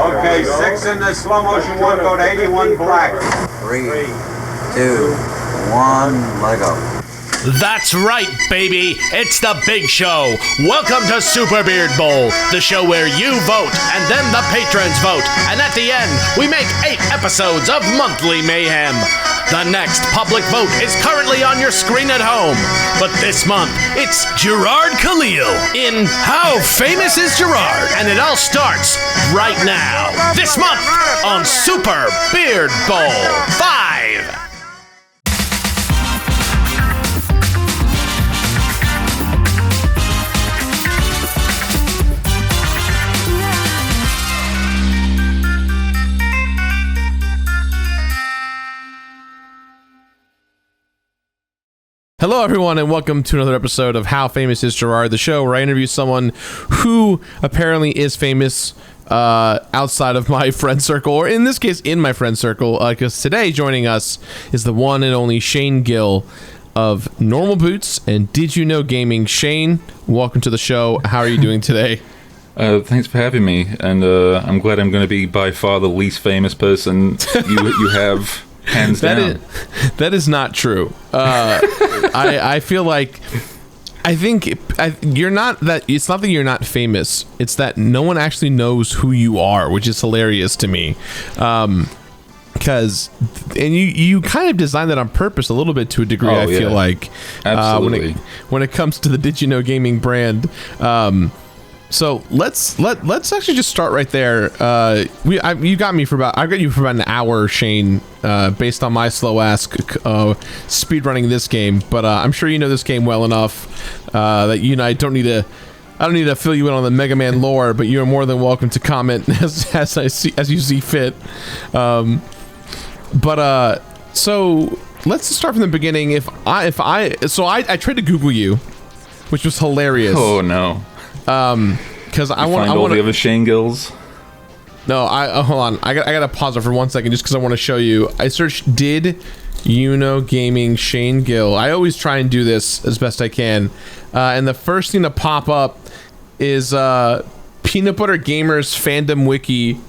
Okay, 6 in the slow motion one, go to 81 black. 3, 2, 1, let go. That's right, baby. It's the big show. Welcome to Super Beard Bowl, the show where you vote and then the patrons vote. And at the end, we make 8 episodes of monthly mayhem. The next public vote is currently on your screen at home. But this month, it's Jirard Khalil in How Famous is Jirard? And it all starts right now. This month on Super Beard Bowl 5. Hello, everyone, and welcome to another episode of How Famous is Jirard, the show where I interview someone who apparently is famous outside of my friend circle, or in this case, in my friend circle, because today joining us is the one and only Shane Gill of Normal Boots and Did You Know Gaming. Shane, welcome to the show. How are you doing today? Thanks for having me, and I'm glad I'm going to be by far the least famous person you have. Hands down. That is not true. I feel like you're not that. It's not that you're not famous. It's that no one actually knows who you are, which is hilarious to me. Because you kind of designed that on purpose a little bit to a degree. I feel like absolutely when it comes to the Did You Know Gaming brand. So let's actually just start right there. I got you for about an hour, Shane, based on my slow ass speedrunning this game. But I'm sure you know this game well enough that I don't need to fill you in on the Mega Man lore. But you are more than welcome to comment as you see fit. So let's start from the beginning. I tried to Google you, which was hilarious. Oh no. Because I want all the other Shane Gills. No, hold on. I gotta pause it for 1 second just because I want to show you. I searched Did You Know Gaming Shane Gill. I always try and do this as best I can. And the first thing to pop up is Peanut Butter Gamer's fandom wiki.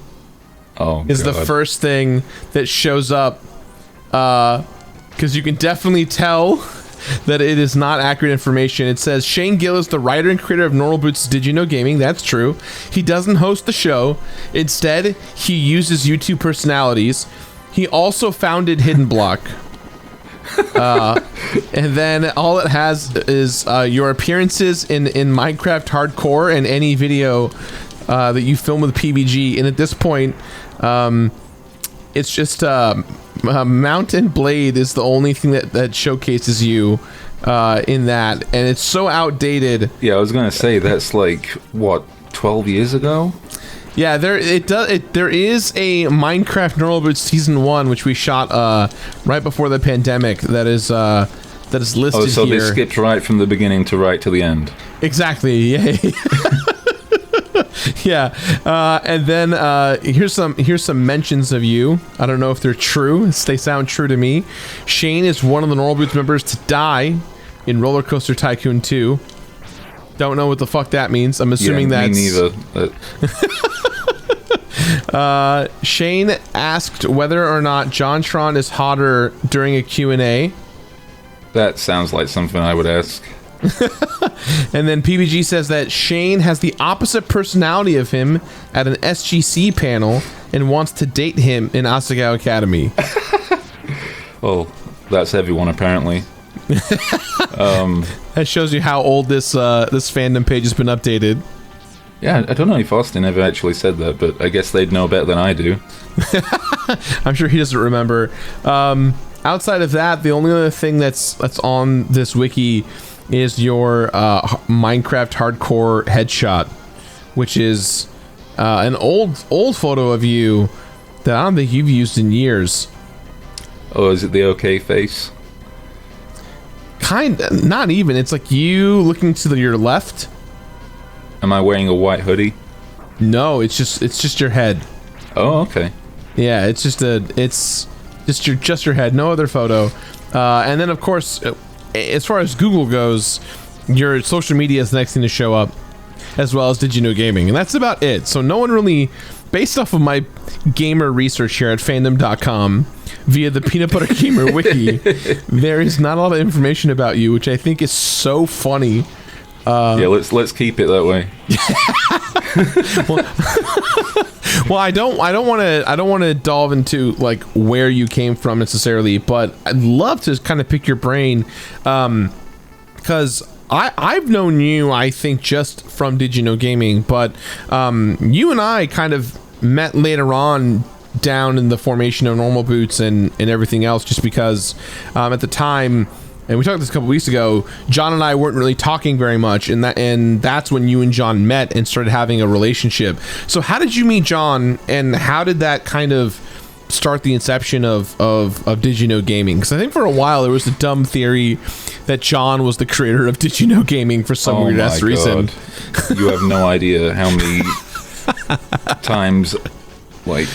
Oh, is God. The first thing that shows up. Because you can definitely tell that it is not accurate information. It says Shane Gill is the writer and creator of Normal Boots' Did You Know Gaming. That's true. He doesn't host the show. Instead, he uses YouTube personalities. He also founded Hidden Block. And then all it has is your appearances in Minecraft Hardcore and any video that you film with PBG. And at this point, it's just Mountain Blade is the only thing that showcases you in that, and it's so outdated. Yeah, I was gonna say that's like what, 12 years ago. Yeah, there is a Minecraft Normal Boots Season 1, which we shot right before the pandemic. That is listed here. Oh, so they skipped right from the beginning to right to the end. Exactly. Yeah. Yeah, and then here's some mentions of you. I don't know if they're true. They sound true to me. Shane is one of the Normal Boots members to die in Roller Coaster Tycoon 2. Don't know what the fuck that means. I'm assuming that's... Me neither. Shane asked whether or not JonTron is hotter during a Q&A. That sounds like something I would ask. And then PBG says that Shane has the opposite personality of him at an SGC panel and wants to date him in Asagao Academy. Well, that's everyone apparently. That shows you how old this fandom page has been updated. Yeah, I don't know if Austin ever actually said that, but I guess they'd know better than I do. I'm sure he doesn't remember. Outside of that, the only other thing that's on this wiki is your Minecraft Hardcore headshot, which is an old photo of you that I don't think you've used in years. Oh, is it the okay face? Not even. It's like you looking to your left. Am I wearing a white hoodie? No, it's just your head. Oh, okay. Yeah, it's just your head. No other photo. And then of course, as far as Google goes, your social media is the next thing to show up, as well as Did You Know Gaming, and that's about it. So no one really based off of my gamer research here at fandom.com via the Peanut Butter Gamer Wiki, there is not a lot of information about you, which I think is so funny. Yeah, let's keep it that way. Well, I don't want to delve into like where you came from necessarily, but I'd love to kind of pick your brain, because I've known you, I think, just from Did You Know Gaming, but you and I kind of met later on down in the formation of Normal Boots and everything else, just because at the time, and we talked this a couple weeks ago, John and I weren't really talking very much, and that's when you and John met and started having a relationship. So how did you meet John, and how did that kind of start the inception of Did You Know Gaming? Because I think for a while there was a dumb theory that John was the creator of Did You Know Gaming for some weird ass reason. You have no idea how many times, like,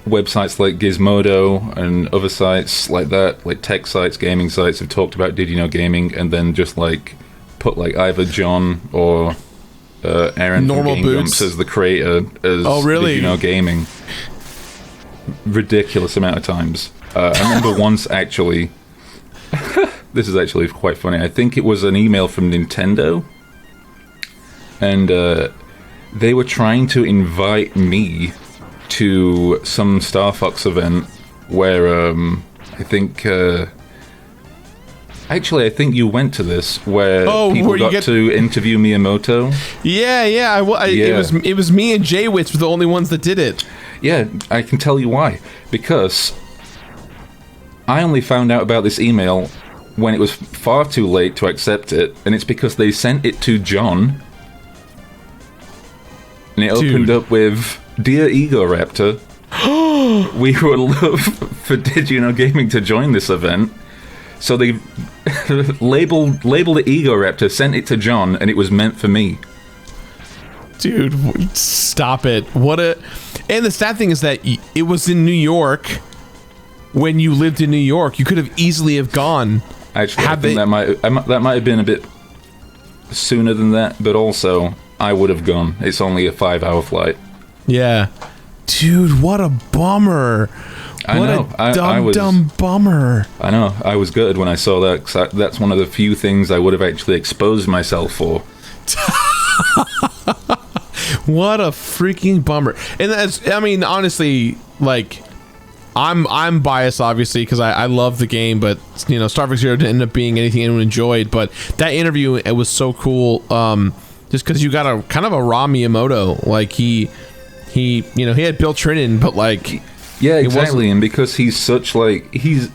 websites like Gizmodo and other sites like that, like tech sites, gaming sites, have talked about Did You Know Gaming, and then just like put like either John or Aaron Normal from Game Boots Grumps as the creator as really? Did You Know Gaming. Ridiculous amount of times. I remember once actually. This is actually quite funny. I think it was an email from Nintendo, and they were trying to invite me to some Star Fox event where I think you went to this, where people got to interview Miyamoto. Yeah. It was me and Jaywitz were the only ones that did it. Yeah, I can tell you why. Because I only found out about this email when it was far too late to accept it, and it's because they sent it to John, and it opened up with, "Dear Ego Raptor, we would love for Did You Know Gaming to join this event." So they labeled it Ego Raptor, sent it to John, and it was meant for me. Dude, stop it. And the sad thing is that it was in New York. When you lived in New York, you could have easily have gone. Actually, I think that might have been a bit sooner than that, but also I would have gone. It's only a 5-hour flight. Yeah. Dude, what a bummer. I know. I was dumb bummer. I know. I was gutted when I saw that, because that's one of the few things I would have actually exposed myself for. What a freaking bummer. And that's, I mean, honestly, like, I'm biased, obviously, because I love the game, but, you know, Star Fox Zero didn't end up being anything anyone enjoyed, but that interview, it was so cool, just because you got a kind of a raw Miyamoto. Like, he had Bill Trinan, but, like... Yeah, exactly, and because he's such, like, he's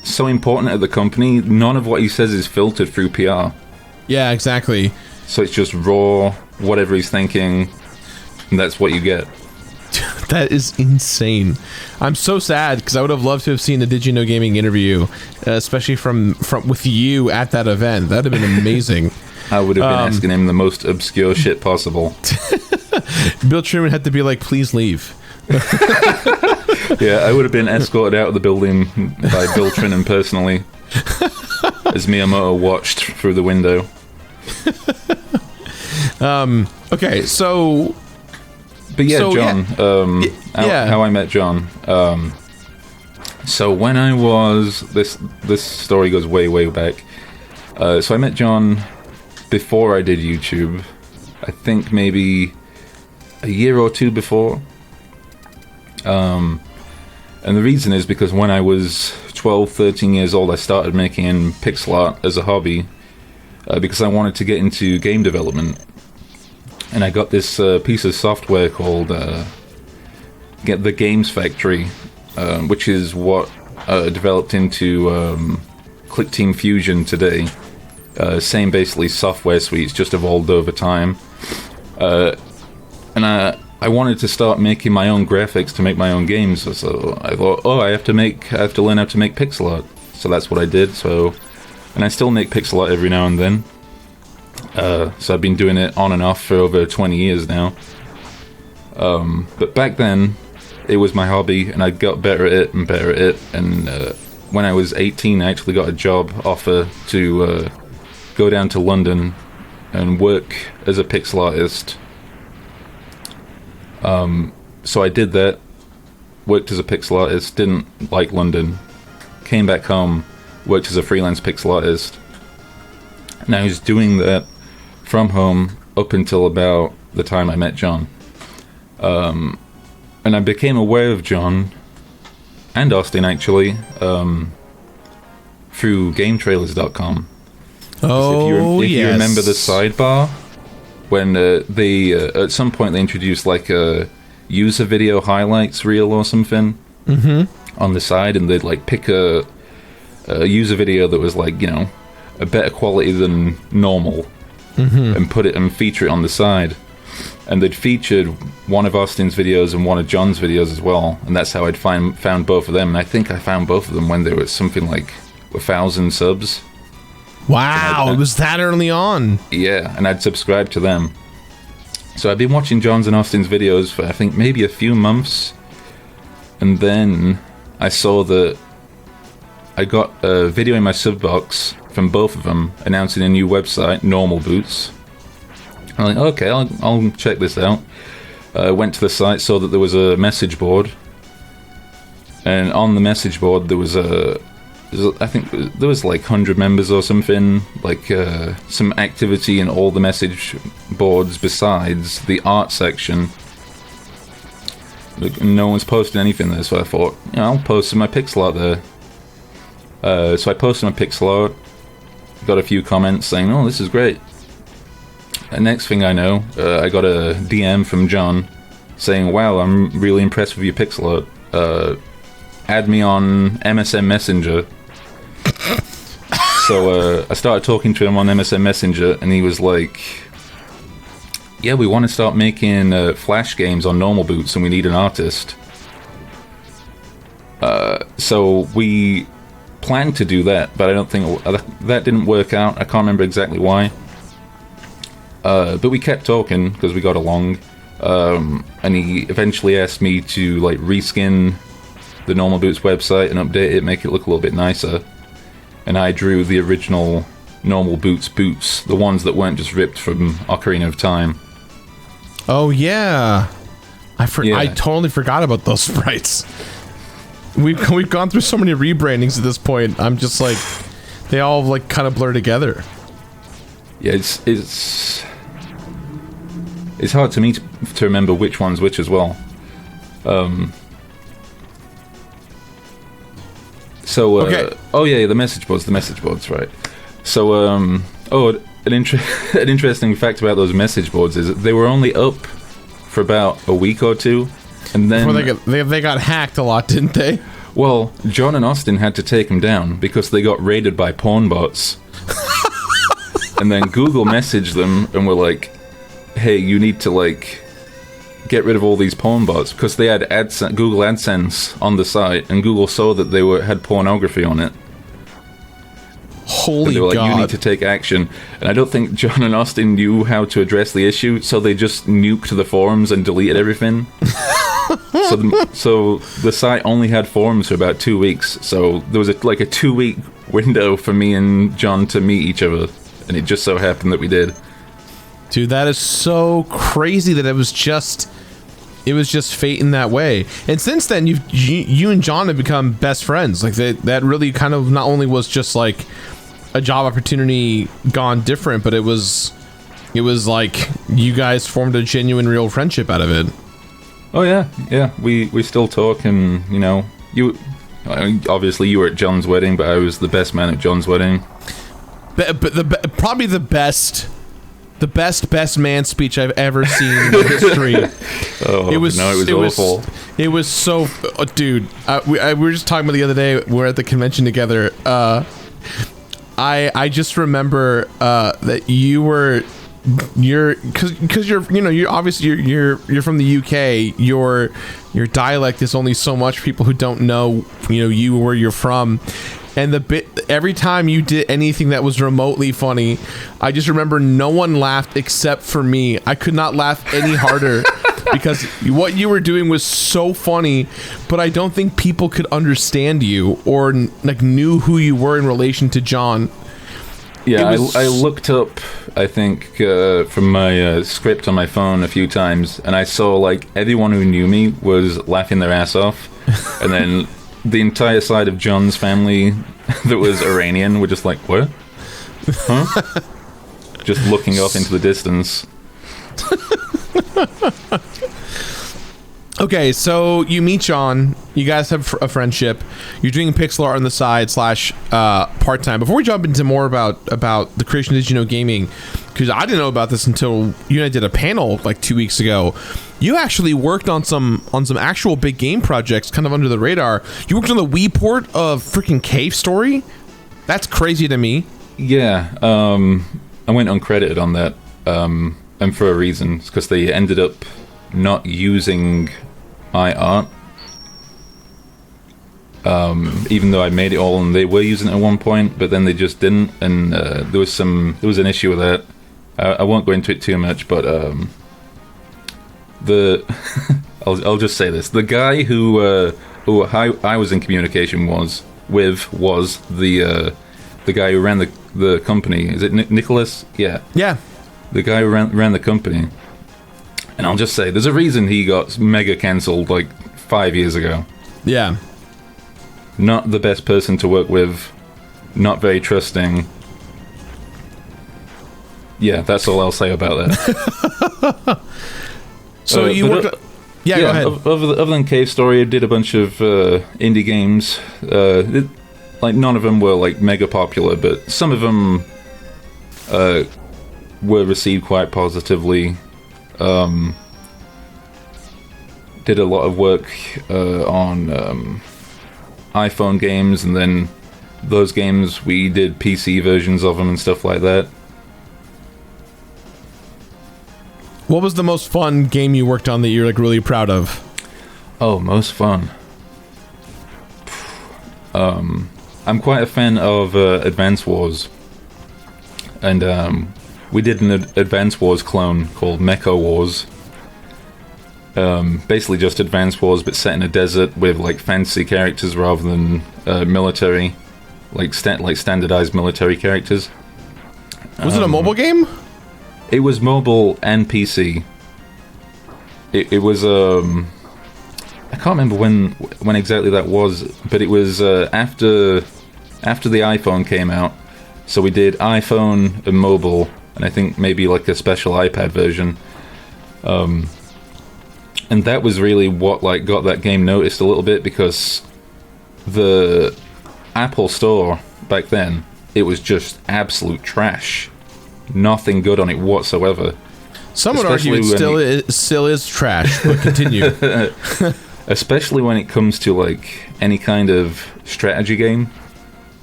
so important at the company, none of what he says is filtered through PR. Yeah, exactly. So it's just raw, whatever he's thinking, and that's what you get. That is insane. I'm so sad, because I would have loved to have seen the Did You Know Gaming interview, especially from with you at that event. That would have been amazing. I would have been asking him the most obscure shit possible. Bill Truman had to be like, please leave. Yeah, I would have been escorted out of the building by Bill Trinan personally, as Miyamoto watched through the window. Okay, so... But yeah, John, how I met John. So when I was... This story goes way, way back. So I met John before I did YouTube. I think maybe a year or two before. And the reason is because when I was 12, 13 years old, I started making pixel art as a hobby, because I wanted to get into game development. And I got this piece of software called the Games Factory, which is what developed into ClickTeam Fusion today. Same basically software suites, just evolved over time. And I wanted to start making my own graphics to make my own games. So I thought, I have to learn how to make pixel art. So that's what I did. And I still make pixel art every now and then. So I've been doing it on and off for over 20 years now. But back then, it was my hobby, and I got better at it and better at it. And when I was 18, I actually got a job offer to go down to London and work as a pixel artist. So I did that, worked as a pixel artist, didn't like London, came back home, worked as a freelance pixel artist. And I was doing that from home up until about the time I met John. And I became aware of John and Austin, actually, through GameTrailers.com. Oh, if yes. you remember the sidebar, when they, at some point, they introduced like a user video highlights reel or something on the side, and they'd like pick a user video that was like, you know, a better quality than normal, and put it and feature it on the side. And they'd featured one of Austin's videos and one of John's videos as well, and that's how I'd found both of them. And I think I found both of them when they were something like 1,000 subs. Wow, it was that early on. Yeah, and I'd subscribed to them. So I'd been watching John's and Austin's videos for, I think, maybe a few months. And then I saw that I got a video in my sub box from both of them announcing a new website, Normal Boots. I'm like, okay, I'll check this out. Went to the site, saw that there was a message board. And on the message board, there was I think there was like 100 members or something, like some activity in all the message boards besides the art section. No one's posted anything there, so I thought, you know, I'll post some of my pixel art there. So I posted my pixel art, got a few comments saying, oh, this is great. And next thing I know, I got a DM from John saying, wow, I'm really impressed with your pixel art. Add me on MSN Messenger. So I started talking to him on MSN Messenger, and he was like, yeah, we want to start making Flash games on Normal Boots, and we need an artist. So we planned to do that, but I don't think that didn't work out. I can't remember exactly why. But we kept talking because we got along, and he eventually asked me to like reskin the Normal Boots website and update it, make it look a little bit nicer. And I drew the original Normal Boots boots, the ones that weren't just ripped from Ocarina of Time. Oh yeah, I totally forgot about those sprites. We've gone through so many rebrandings at this point. I'm just like, they all like kind of blur together. Yeah, it's hard to me to remember which one's which as well. So, okay. Oh yeah, the message boards, right. So, an interesting fact about those message boards is that they were only up for about a week or two, and then they got hacked a lot, didn't they? Well, John and Austin had to take them down because they got raided by porn bots. And then Google messaged them and were like, hey, you need to like get rid of all these porn bots, because they had Google AdSense on the site, and Google saw that they had pornography on it. Holy and they were like, God. you need to take action. And I don't think John and Austin knew how to address the issue, so they just nuked the forums and deleted everything. So the site only had forums for about 2 weeks, so there was a 2-week window for me and John to meet each other, and it just so happened that we did. Dude, that is so crazy that it was just fate in that way. And since then, you and John have become best friends. Like that really kind of not only was just like a job opportunity gone different, but it was like you guys formed a genuine, real friendship out of it. Oh yeah. We still talk, and you know, obviously you were at John's wedding, but I was the best man at John's wedding. But probably the best man speech I've ever seen in history. It was awful. It was so, dude. We were just talking about the other day. We were at the convention together. I just remember that you're obviously you're from the UK. Your dialect is only so much. People who don't know you where you're from. And every time you did anything that was remotely funny, I just remember no one laughed except for me. I could not laugh any harder because what you were doing was so funny, but I don't think people could understand you or like knew who you were in relation to John. Yeah, It was- I looked up, I think, from my script on my phone a few times, and I saw, like, everyone who knew me was laughing their ass off. And then the entire side of John's family that was Iranian were just like, what? Huh? Just looking off into the distance. Okay, so you meet Shawn. You guys have a friendship. You're doing pixel art on the side / part-time. Before we jump into more about the creation of Did You Know Gaming, because I didn't know about this until you and I did a panel like 2 weeks ago. You actually worked on some actual big game projects, kind of under the radar. You worked on the Wii port of freaking Cave Story. That's crazy to me. Yeah, I went uncredited on that, and for a reason. It's because they ended up not using my art, even though I made it all and they were using it at one point, but then they just didn't, and there was an issue with that. I won't go into it too much, but I'll just say this: the guy who I was in communication with was the guy who ran the company. Is it Nicholas? Yeah, the guy who ran the company. And I'll just say, there's a reason he got mega cancelled like 5 years ago. Yeah. Not the best person to work with. Not very trusting. Yeah, that's all I'll say about that. So you worked... go ahead. Other than Cave Story, I did a bunch of indie games. Like, none of them were like mega popular, but some of them were received quite positively. Did a lot of work on iPhone games, and then those games we did PC versions of them and stuff like that. What was the most fun game you worked on that you're like really proud of? Oh, most fun. I'm quite a fan of Advance Wars, and we did an Advance Wars clone called Mecha Wars. Basically just Advance Wars, but set in a desert with like fancy characters rather than military, like standardized military characters. Was it a mobile game? It was mobile and PC. It was I can't remember when exactly that was, but it was after the iPhone came out. So we did iPhone and mobile, and I think maybe like a special iPad version. And that was really what like got that game noticed a little bit, because the Apple Store back then, it was just absolute trash. Nothing good on it whatsoever. Some would argue it still is trash, but continue. Especially when it comes to like any kind of strategy game,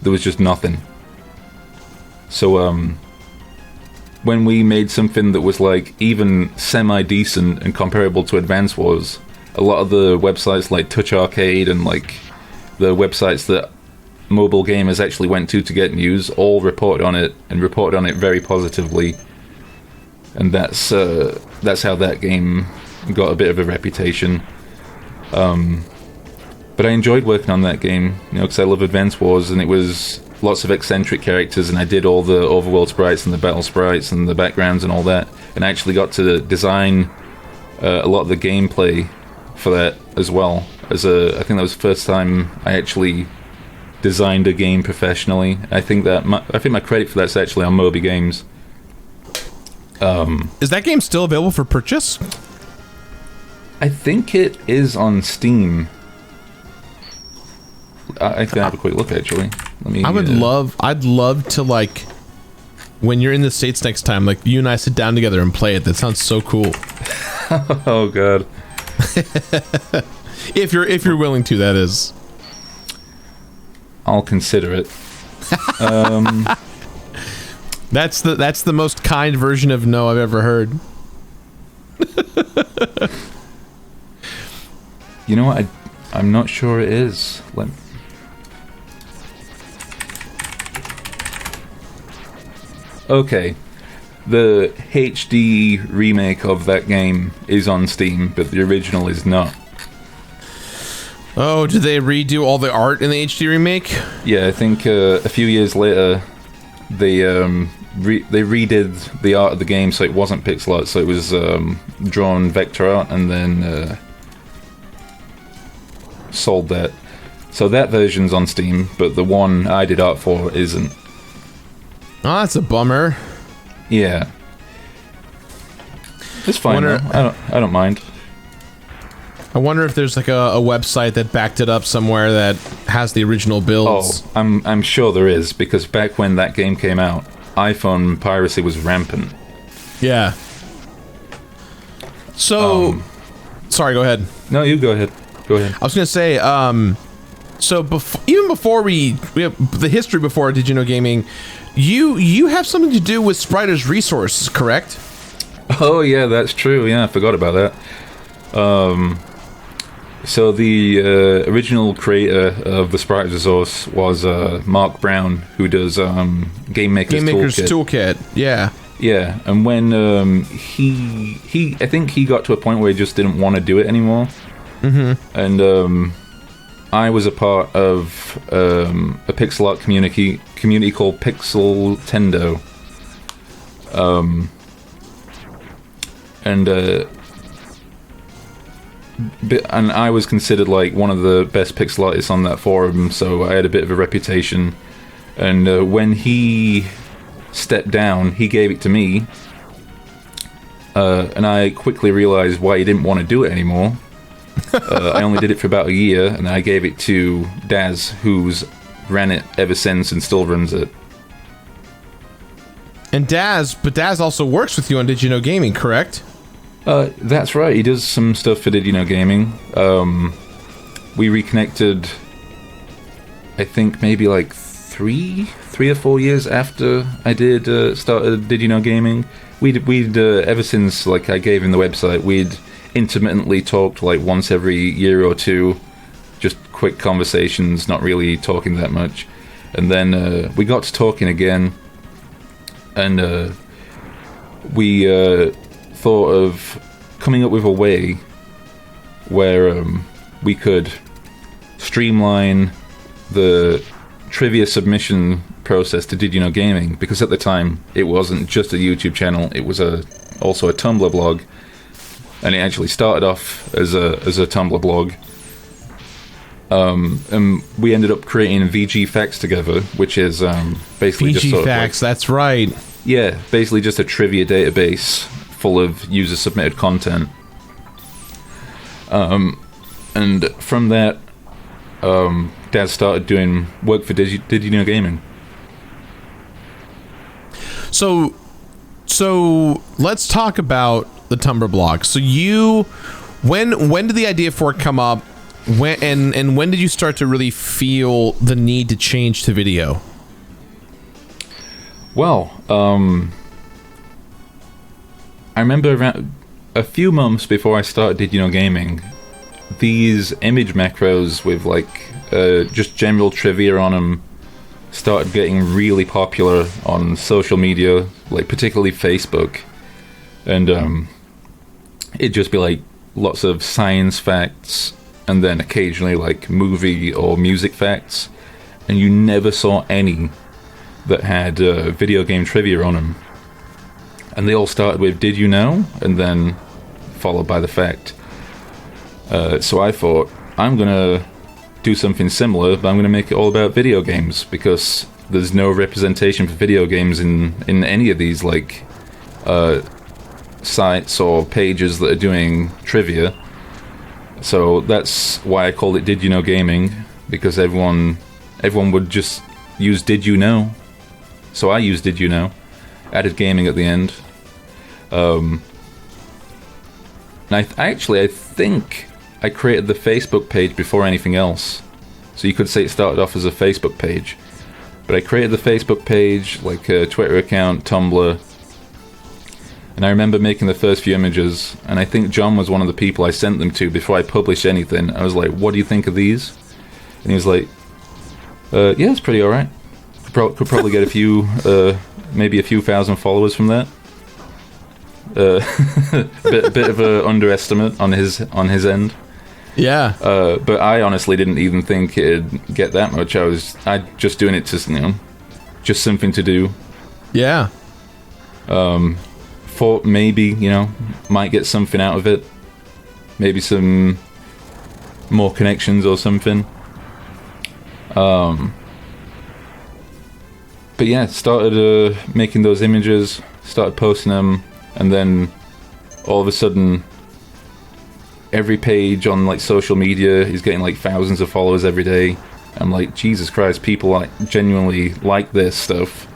there was just nothing. So when we made something that was like even semi-decent and comparable to Advance Wars, a lot of the websites like Touch Arcade and like the websites that mobile gamers actually went to get news all reported on it, and reported on it very positively. And that's how that game got a bit of a reputation. But I enjoyed working on that game, because I love Advance Wars, and it was lots of eccentric characters, and I did all the overworld sprites and the battle sprites and the backgrounds and all that, and I actually got to design a lot of the gameplay for that as well. I think that was the first time I actually designed a game professionally. I think my credit for that's actually on Moby Games. Is that game still available for purchase? I think it is on Steam. I can have a quick look, actually. I'd love to, like, when you're in the States next time, like, you and I sit down together and play it. That sounds so cool. Oh, God. If you're willing to, that is. I'll consider it. That's the most kind version of no I've ever heard. You know what? I'm not sure it is. Okay. The HD remake of that game is on Steam, but the original is not. Oh, did they redo all the art in the HD remake? Yeah, I think a few years later, they redid the art of the game so it wasn't pixel art, so it was drawn vector art, and then sold that. So that version's on Steam, but the one I did art for isn't. Oh, that's a bummer. Yeah. It's fine though. I don't mind. I wonder if there's like a website that backed it up somewhere that has the original builds. Oh, I'm sure there is, because back when that game came out, iPhone piracy was rampant. Yeah. So, sorry, go ahead. No, you go ahead. Go ahead. I was gonna say, so even before we have the history before Did You Know Gaming, you have something to do with Spriter's Resources, correct? Oh yeah, that's true. Yeah, I forgot about that. So the original creator of the Sprite Resource was Mark Brown, who does Game Maker's Toolkit. Yeah. Yeah, and when he I think he got to a point where he just didn't want to do it anymore. Mm-hmm. And I was a part of a pixel art community called Pixel Tendo. And I was considered like one of the best pixel artists on that forum, so I had a bit of a reputation. And when he stepped down, he gave it to me, and I quickly realized why he didn't want to do it anymore. I only did it for about a year, and I gave it to Daz, who's ran it ever since and still runs it. And Daz also works with you on Did You Know Gaming, correct? That's right. He does some stuff for Did You Know Gaming. We reconnected, I think maybe like three or 4 years after I started Did You Know Gaming. We'd ever since like I gave him the website, we'd intermittently talked like once every year or two, just quick conversations, not really talking that much. And then we got to talking again, and we thought of coming up with a way where we could streamline the trivia submission process to Did You Know Gaming, because at the time it wasn't just a YouTube channel, it was also a Tumblr blog, and it actually started off as a Tumblr blog. And we ended up creating VG Facts together, which is basically just sort of Facts, that's right. Yeah, basically just a trivia database full of user-submitted content. And from that, Dad started doing work for Did You Know Gaming. So let's talk about the Tumblr blog. So when did the idea for it come up? When did you start to really feel the need to change to video? Well, I remember around a few months before I started Did You Know Gaming, these image macros with like just general trivia on them started getting really popular on social media, like particularly Facebook. And it'd just be like lots of science facts, and then occasionally like movie or music facts, and you never saw any that had video game trivia on them. And they all started with Did You Know, and then followed by the fact. So I thought, I'm gonna do something similar, but I'm gonna make it all about video games, because there's no representation for video games in any of these like sites or pages that are doing trivia. So that's why I called it Did You Know Gaming, because everyone would just use Did You Know. So I used Did You Know, added gaming at the end. And I think I created the Facebook page before anything else. So you could say it started off as a Facebook page. But I created the Facebook page, like a Twitter account, Tumblr. And I remember making the first few images, and I think John was one of the people I sent them to before I published anything. I was like, what do you think of these? And he was like, yeah, it's pretty alright. Could probably get a few, maybe a few thousand followers from that. Bit of an underestimate on his end. Yeah. But I honestly didn't even think it'd get that much. I just doing it to just something to do. Yeah. Thought maybe, you know, might get something out of it. Maybe some more connections or something. But yeah, started making those images, started posting them, and then all of a sudden, every page on like social media is getting like thousands of followers every day. I'm like, Jesus Christ, people like genuinely like this stuff.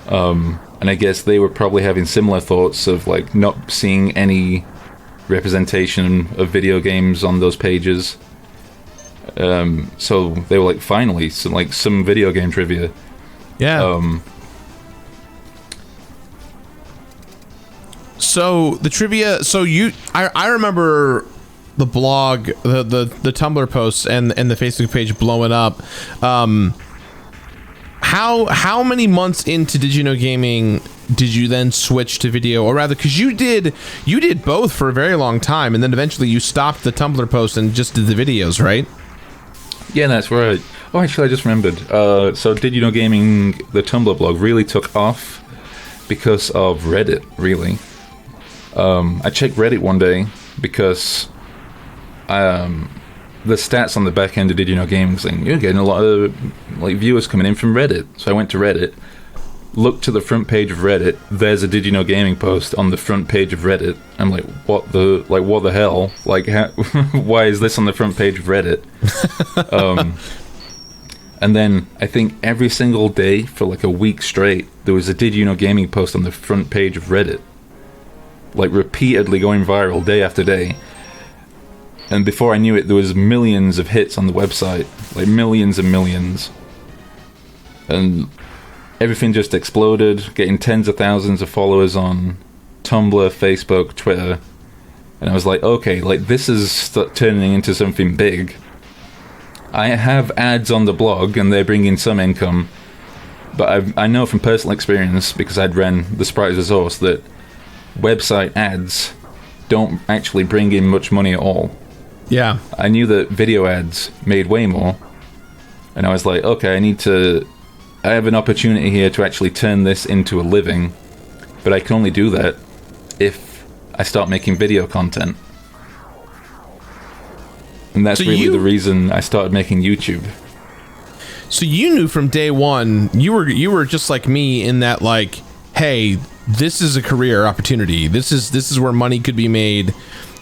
And I guess they were probably having similar thoughts of like not seeing any representation of video games on those pages. So they were like, finally, some video game trivia. Yeah. So the trivia. So I remember the blog, the Tumblr posts and the Facebook page blowing up. How many months into Did You Know Gaming did you then switch to video, or rather, because you did both for a very long time, and then eventually you stopped the Tumblr post and just did the videos, right? Yeah, that's right. Oh, actually, I just remembered. So Did You Know Gaming, the Tumblr blog, really took off because of Reddit, really. I checked Reddit one day because the stats on the back end of Did You Know Gaming saying you're getting a lot of like viewers coming in from Reddit. So I went to Reddit, looked to the front page of Reddit. There's a Did You Know Gaming post on the front page of Reddit. I'm like, what the hell? Like, why is this on the front page of Reddit? And then I think every single day for like a week straight, there was a Did You Know Gaming post on the front page of Reddit, like repeatedly going viral day after day. And before I knew it, there was millions of hits on the website, like millions and millions. And everything just exploded, getting tens of thousands of followers on Tumblr, Facebook, Twitter. And I was like, okay, like this is turning into something big. I have ads on the blog and they're bringing some income. But I know from personal experience, because I'd ran the Sprite Resource, that website ads don't actually bring in much money at all. Yeah. I knew that video ads made way more. And I was like, okay, I have an opportunity here to actually turn this into a living. But I can only do that if I start making video content. And that's really the reason I started making YouTube. So you knew from day one, you were just like me in that, like, hey, this is a career opportunity. This is where money could be made.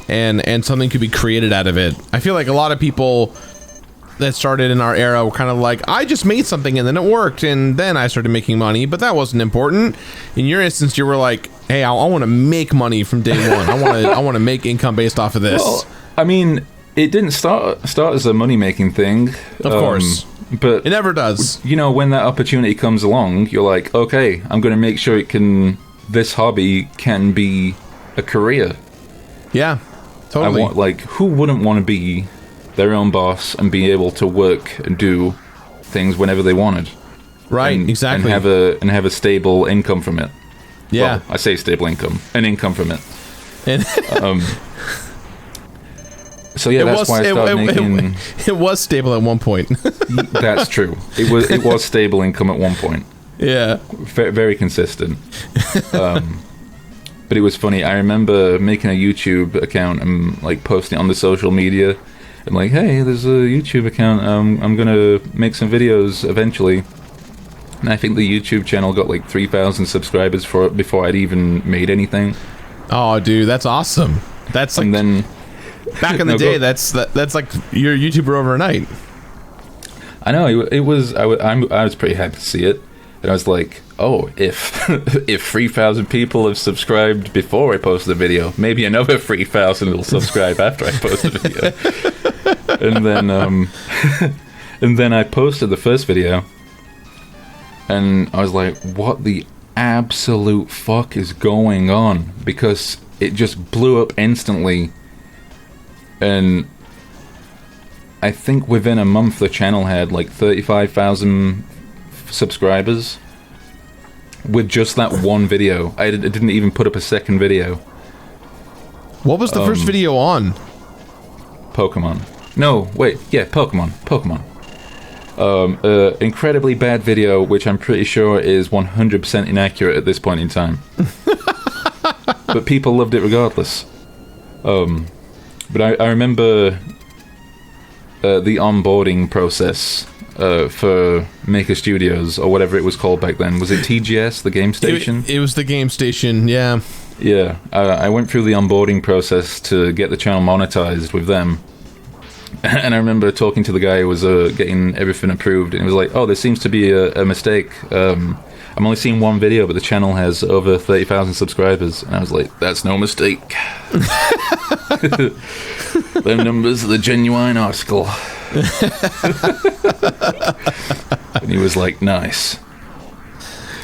And something could be created out of it. I feel like a lot of people that started in our era were kind of like, I just made something and then it worked and then I started making money, but that wasn't important. In your instance, you were like, hey, I want to make money from day one. I want to make income based off of this. Well, I mean, it didn't start as a money making thing. Of course. But it never does. You know, when that opportunity comes along, you're like, okay, I'm going to make sure this hobby can be a career. Yeah. Totally. Who wouldn't want to be their own boss and be able to work and do things whenever they wanted? Right, exactly. And have a stable income from it. Yeah. Well, I say stable income, an income from it. And so yeah, that's why I started making. It was stable at one point. That's true. It was stable income at one point. Yeah. Very consistent. But it was funny. I remember making a YouTube account and like posting it on the social media, and like, hey, there's a YouTube account. I'm gonna make some videos eventually. And I think the YouTube channel got like 3,000 subscribers for it before I'd even made anything. Oh, dude, that's awesome. That's like, and then back in the day, that's like you're a YouTuber overnight. I know it was. I was pretty happy to see it. And I was like, oh, if 3,000 people have subscribed before I post the video, maybe another 3,000 will subscribe after I post the video. And then I posted the first video, and I was like, what the absolute fuck is going on? Because it just blew up instantly. And I think within a month the channel had like 35,000 subscribers with just that one video. I didn't even put up a second video. What was the first video on? Pokemon. No, wait, yeah, Pokemon. Incredibly bad video, which I'm pretty sure is 100% inaccurate at this point in time. But people loved it regardless. But I remember the onboarding process for Maker Studios, or whatever it was called back then. Was it TGS, the game station? It was the game station, yeah. Yeah, I went through the onboarding process to get the channel monetized with them. And I remember talking to the guy who was getting everything approved, and he was like, oh, there seems to be a mistake. I'm only seeing one video, but the channel has over 30,000 subscribers. And I was like, that's no mistake. Them numbers are the genuine article. And he was like, nice.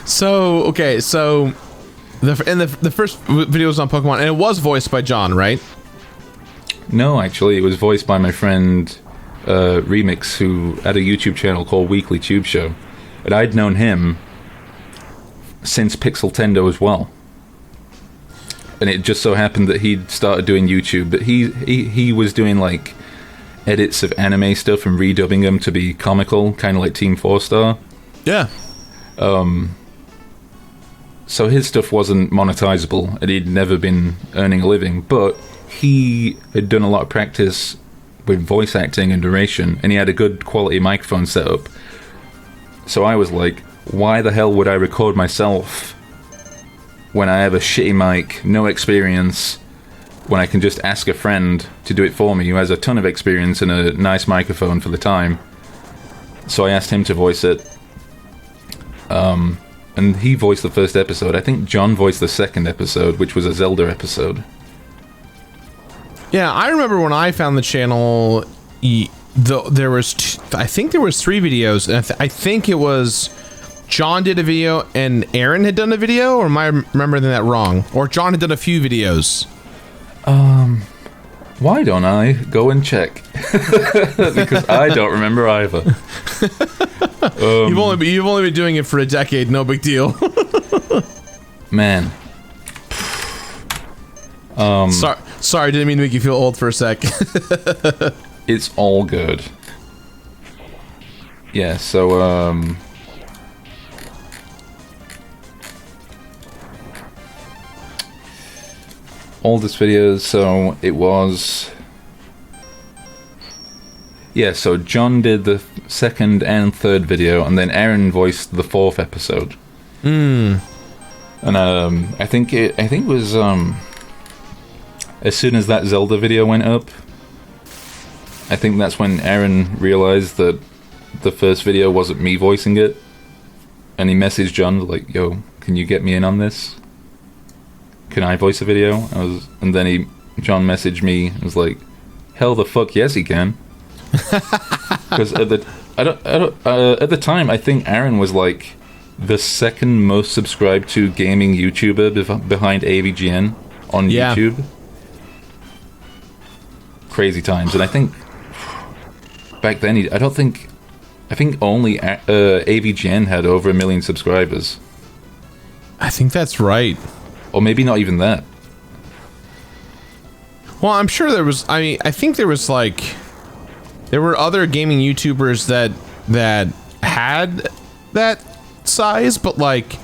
So, okay, so the first video was on Pokemon, and it was voiced by John, right? No, actually, it was voiced by my friend Remix, who had a YouTube channel called Weekly Tube Show. And I'd known him since Pixel Tendo as well. And it just so happened that he'd started doing YouTube, but he was doing like edits of anime stuff and redubbing them to be comical, kind of like Team 4-Star. Yeah. So his stuff wasn't monetizable, and he'd never been earning a living, but he had done a lot of practice with voice acting and narration, and he had a good quality microphone setup. So I was like, why the hell would I record myself when I have a shitty mic, no experience, when I can just ask a friend to do it for me who has a ton of experience and a nice microphone for the time? So I asked him to voice it. And he voiced the first episode. I think John voiced the second episode, which was a Zelda episode. Yeah, I remember when I found the channel, there was I think there was 3 videos, and I think it was John did a video and Aaron had done a video, or am I remembering that wrong? Or John had done a few videos. Why don't I go and check? Because I don't remember either. You've only been doing it for a decade, no big deal. Man. Sorry, didn't mean to make you feel old for a sec. It's all good. Yeah, so, oldest videos, so it was... Yeah, so John did the second and third video, and then Aaron voiced the 4th episode. And I think it was as soon as that Zelda video went up, I think that's when Aaron realized that the first video wasn't me voicing it, and he messaged John like, "Yo, can you get me in on this? Can I voice a video?" And then John messaged me and was like, "Hell the fuck yes, he can." Because at the time, I think Aaron was like the second most subscribed to gaming YouTuber behind AVGN on YouTube. Crazy times. And I think back then, I think only AVGN had over 1 million subscribers. I think that's right. Or maybe not even that. Well, I'm sure there was, I think there was like, there were other gaming YouTubers that had that size, but like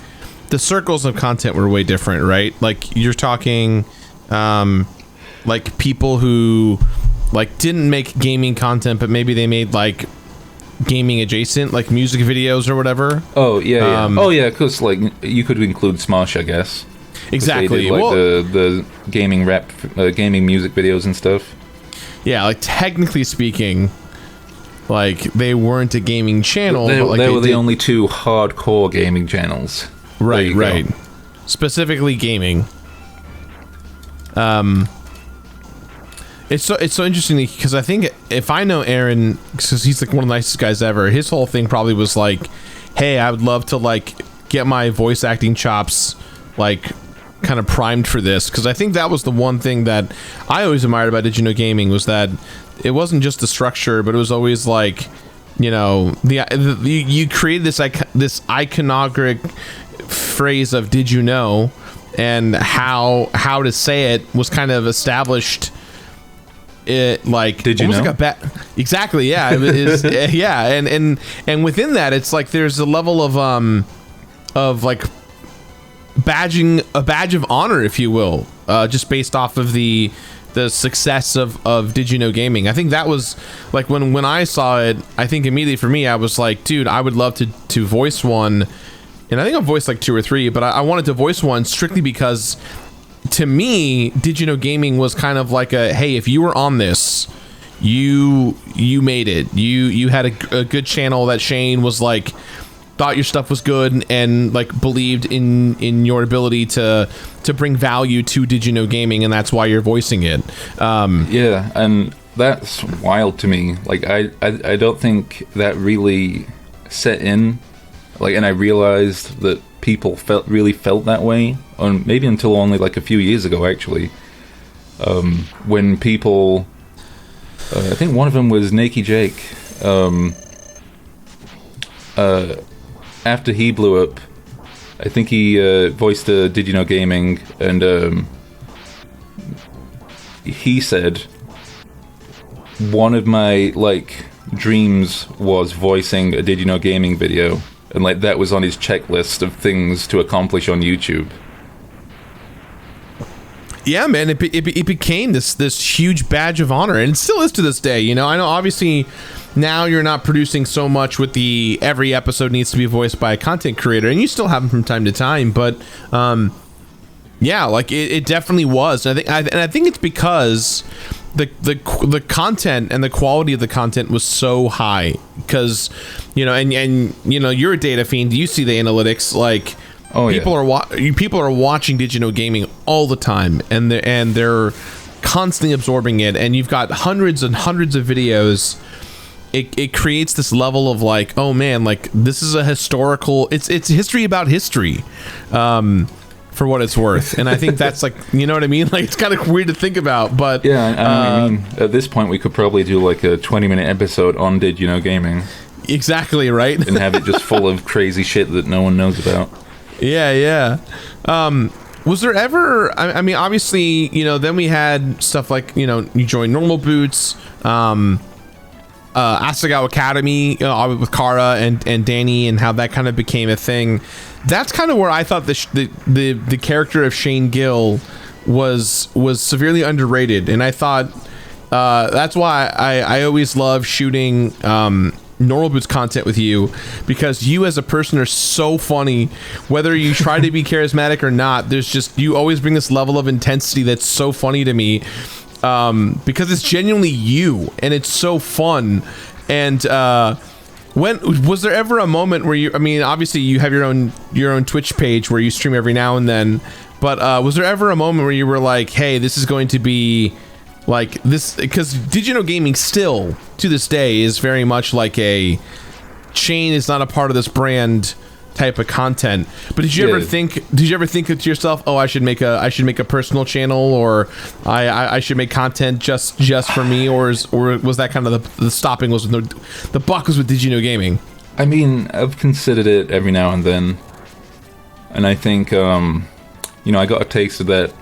the circles of content were way different, right? Like you're talking like people who like didn't make gaming content, but maybe they made like gaming adjacent, like music videos or whatever. Oh yeah, yeah. Because like you could include Smosh, I guess. Exactly. They did, like, the gaming rap, gaming music videos and stuff. Yeah, like technically speaking, like they weren't a gaming channel. They but, like, they were the only 2 hardcore gaming channels. Right, right. Specifically gaming. It's so interesting because I think if I know Aaron, because he's like one of the nicest guys ever, his whole thing probably was like, hey, I would love to like get my voice acting chops like kind of primed for this, because I think that was the one thing that I always admired about Did You Know Gaming, was that it wasn't just the structure, but it was always like, you know, you created this iconographic phrase of "Did you know," and how to say it was kind of established. It like did you know? Like Exactly. Yeah. Yeah. And within that, it's like there's a level of like a badge of honor, if you will, just based off of the success of Did You Know Gaming. I think that was like when I saw it, I think immediately for me, I was like, dude, I would love to voice one. And I think I've voiced like 2 or 3, but I wanted to voice one strictly because to me, Did You Know Gaming was kind of like a, hey, if you were on this, you made it. You had a good channel that Shane was like, thought your stuff was good and like believed in your ability to bring value to Did You Know Gaming, and that's why you're voicing it. Yeah, and that's wild to me. Like I don't think that really set in. Like, and I realized that people really felt that way, maybe until only like a few years ago, actually. When people, I think one of them was Nakey Jake. After he blew up, I think he voiced Did You Know Gaming, and he said one of my like dreams was voicing a Did You Know Gaming video, and like that was on his checklist of things to accomplish on YouTube. Yeah, man, it became this huge badge of honor, and it still is to this day. You know, I know obviously now you're not producing so much with the every episode needs to be voiced by a content creator, and you still have them from time to time, but yeah, like it definitely was. And I think it's because the content and the quality of the content was so high, because you know, and you know, you're a data fiend, you see the analytics, like people are watching Did You Know Gaming all the time, and they're constantly absorbing it, and you've got hundreds and hundreds of videos. It creates this level of like, oh man, like this is a historical, it's history about history, for what it's worth. And I think that's like, you know what I mean? Like, it's kind of weird to think about, but yeah, I mean, at this point we could probably do like a 20-minute episode on Did You Know Gaming. Exactly, right? And have it just full of crazy shit that no one knows about. Yeah. Was there ever, I mean, obviously, you know, then we had stuff like, you know, you joined Normal Boots, Asagao Academy, with Kara and Danny, and how that kind of became a thing. That's kind of where I thought the character of Shane Gill was severely underrated, and I thought that's why I always love shooting Normal Boots content with you, because you as a person are so funny. Whether you try to be charismatic or not, there's just, you always bring this level of intensity that's so funny to me, because it's genuinely you, and it's so fun. And when was there ever a moment where you, I mean, obviously you have your own Twitch page where you stream every now and then, but was there ever a moment where you were like, hey, this is going to be like this? Because Did You Know Gaming still to this day is very much like a Shane is not a part of this brand type of content. But did you ever think to yourself, oh, I should make a personal channel, or I should make content just for me, or was that kind of the stopping was the buck was with Did You Know Gaming? I mean, I've considered it every now and then, and I think you know, I got a taste of that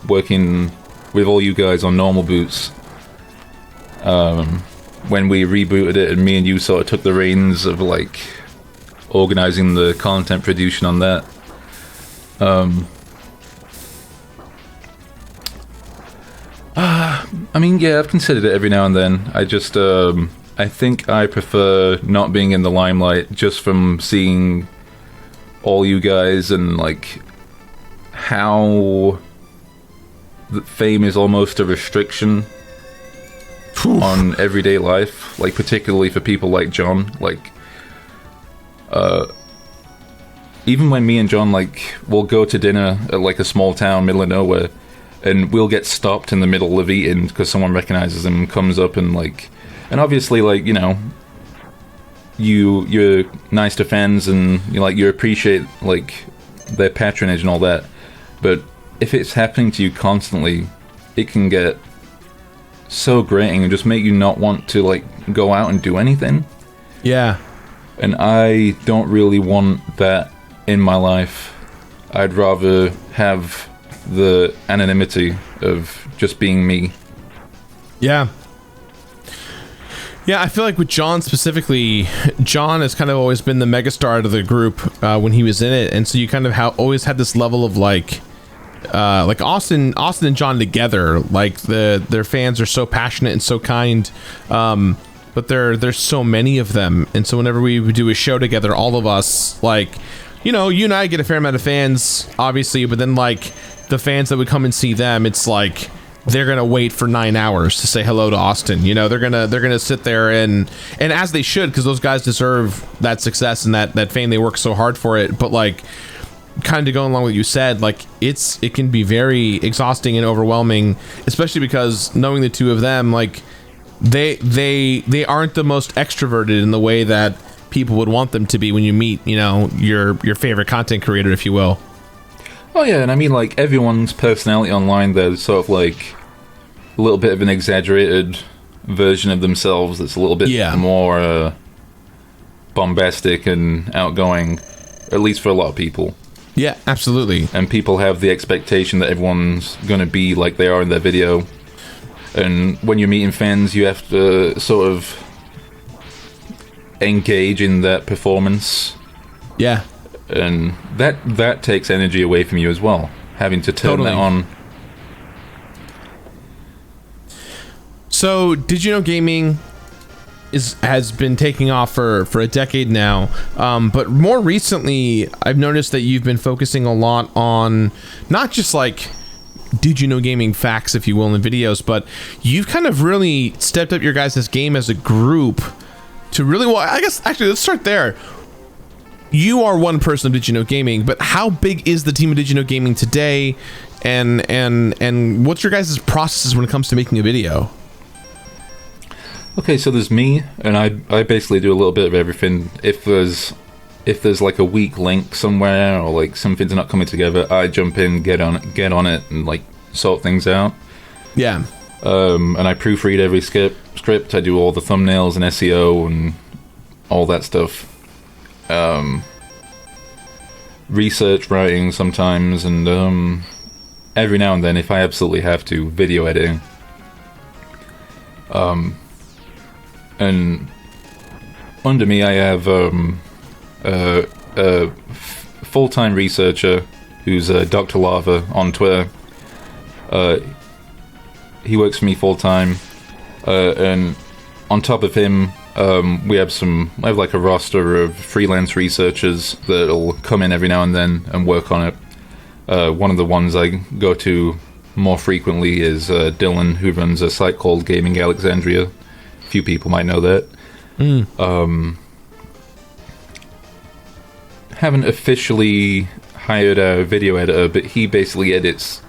working with all you guys on Normal Boots, when we rebooted it, and me and you sort of took the reins of like organizing the content production on that. I mean, yeah, I've considered it every now and then. I just I think I prefer not being in the limelight, just from seeing all you guys, and like how fame is almost a restriction on everyday life, like particularly for people like John. Like even when me and John, like, we'll go to dinner at like a small town middle of nowhere, and we'll get stopped in the middle of eating because someone recognizes him and comes up and like, and obviously, like, you know, you're nice to fans, and you appreciate like their patronage and all that, but if it's happening to you constantly, it can get so grating and just make you not want to like go out and do anything. Yeah. And I don't really want that in my life. I'd rather have the anonymity of just being me. Yeah. Yeah, I feel like with John specifically, John has kind of always been the megastar out of the group when he was in it, and so you kind of always had this level of like Austin and John together. Like their fans are so passionate and so kind, but there's so many of them, and so whenever we do a show together, all of us, like, you know, you and I get a fair amount of fans, obviously, but then like the fans that would come and see them, it's like they're gonna wait for 9 hours to say hello to Austin. You know, they're gonna sit there and as they should, because those guys deserve that success and that fame. They work so hard for it. But like, kind of going along with what you said, like it can be very exhausting and overwhelming, especially because knowing the two of them, like they aren't the most extroverted in the way that people would want them to be when you meet, you know, your favorite content creator, if you will. Oh yeah, and I mean, like, everyone's personality online, there's sort of like a little bit of an exaggerated version of themselves that's a little bit more bombastic and outgoing, at least for a lot of people. Yeah, absolutely. And people have the expectation that everyone's going to be like they are in their video. And when you're meeting fans, you have to sort of engage in that performance. Yeah. And that takes energy away from you as well, having to turn that on. So, Did You Know Gaming has been taking off for a decade now, but more recently, I've noticed that you've been focusing a lot on not just like Did You Know Gaming facts, if you will, in videos, but you've kind of really stepped up your guys' game as a group to really, well, I guess, actually, let's start there. You are one person of Did You Know Gaming, but how big is the team of Did You Know Gaming today, and what's your guys' processes when it comes to making a video? Okay, so there's me, and I basically do a little bit of everything. If there's like a weak link somewhere, or like something's not coming together, I jump in, get on it, and like sort things out. Yeah. And I proofread every script. I do all the thumbnails and SEO and all that stuff. Research writing sometimes, and every now and then, if I absolutely have to, video editing. And under me I have a full-time researcher who's Dr. Lava on Twitter. He works for me full-time, and on top of him, I have like a roster of freelance researchers that'll come in every now and then and work on it. One of the ones I go to more frequently is Dylan, who runs a site called Gaming Alexandria. A few people might know that. Haven't officially hired a video editor, but he basically edits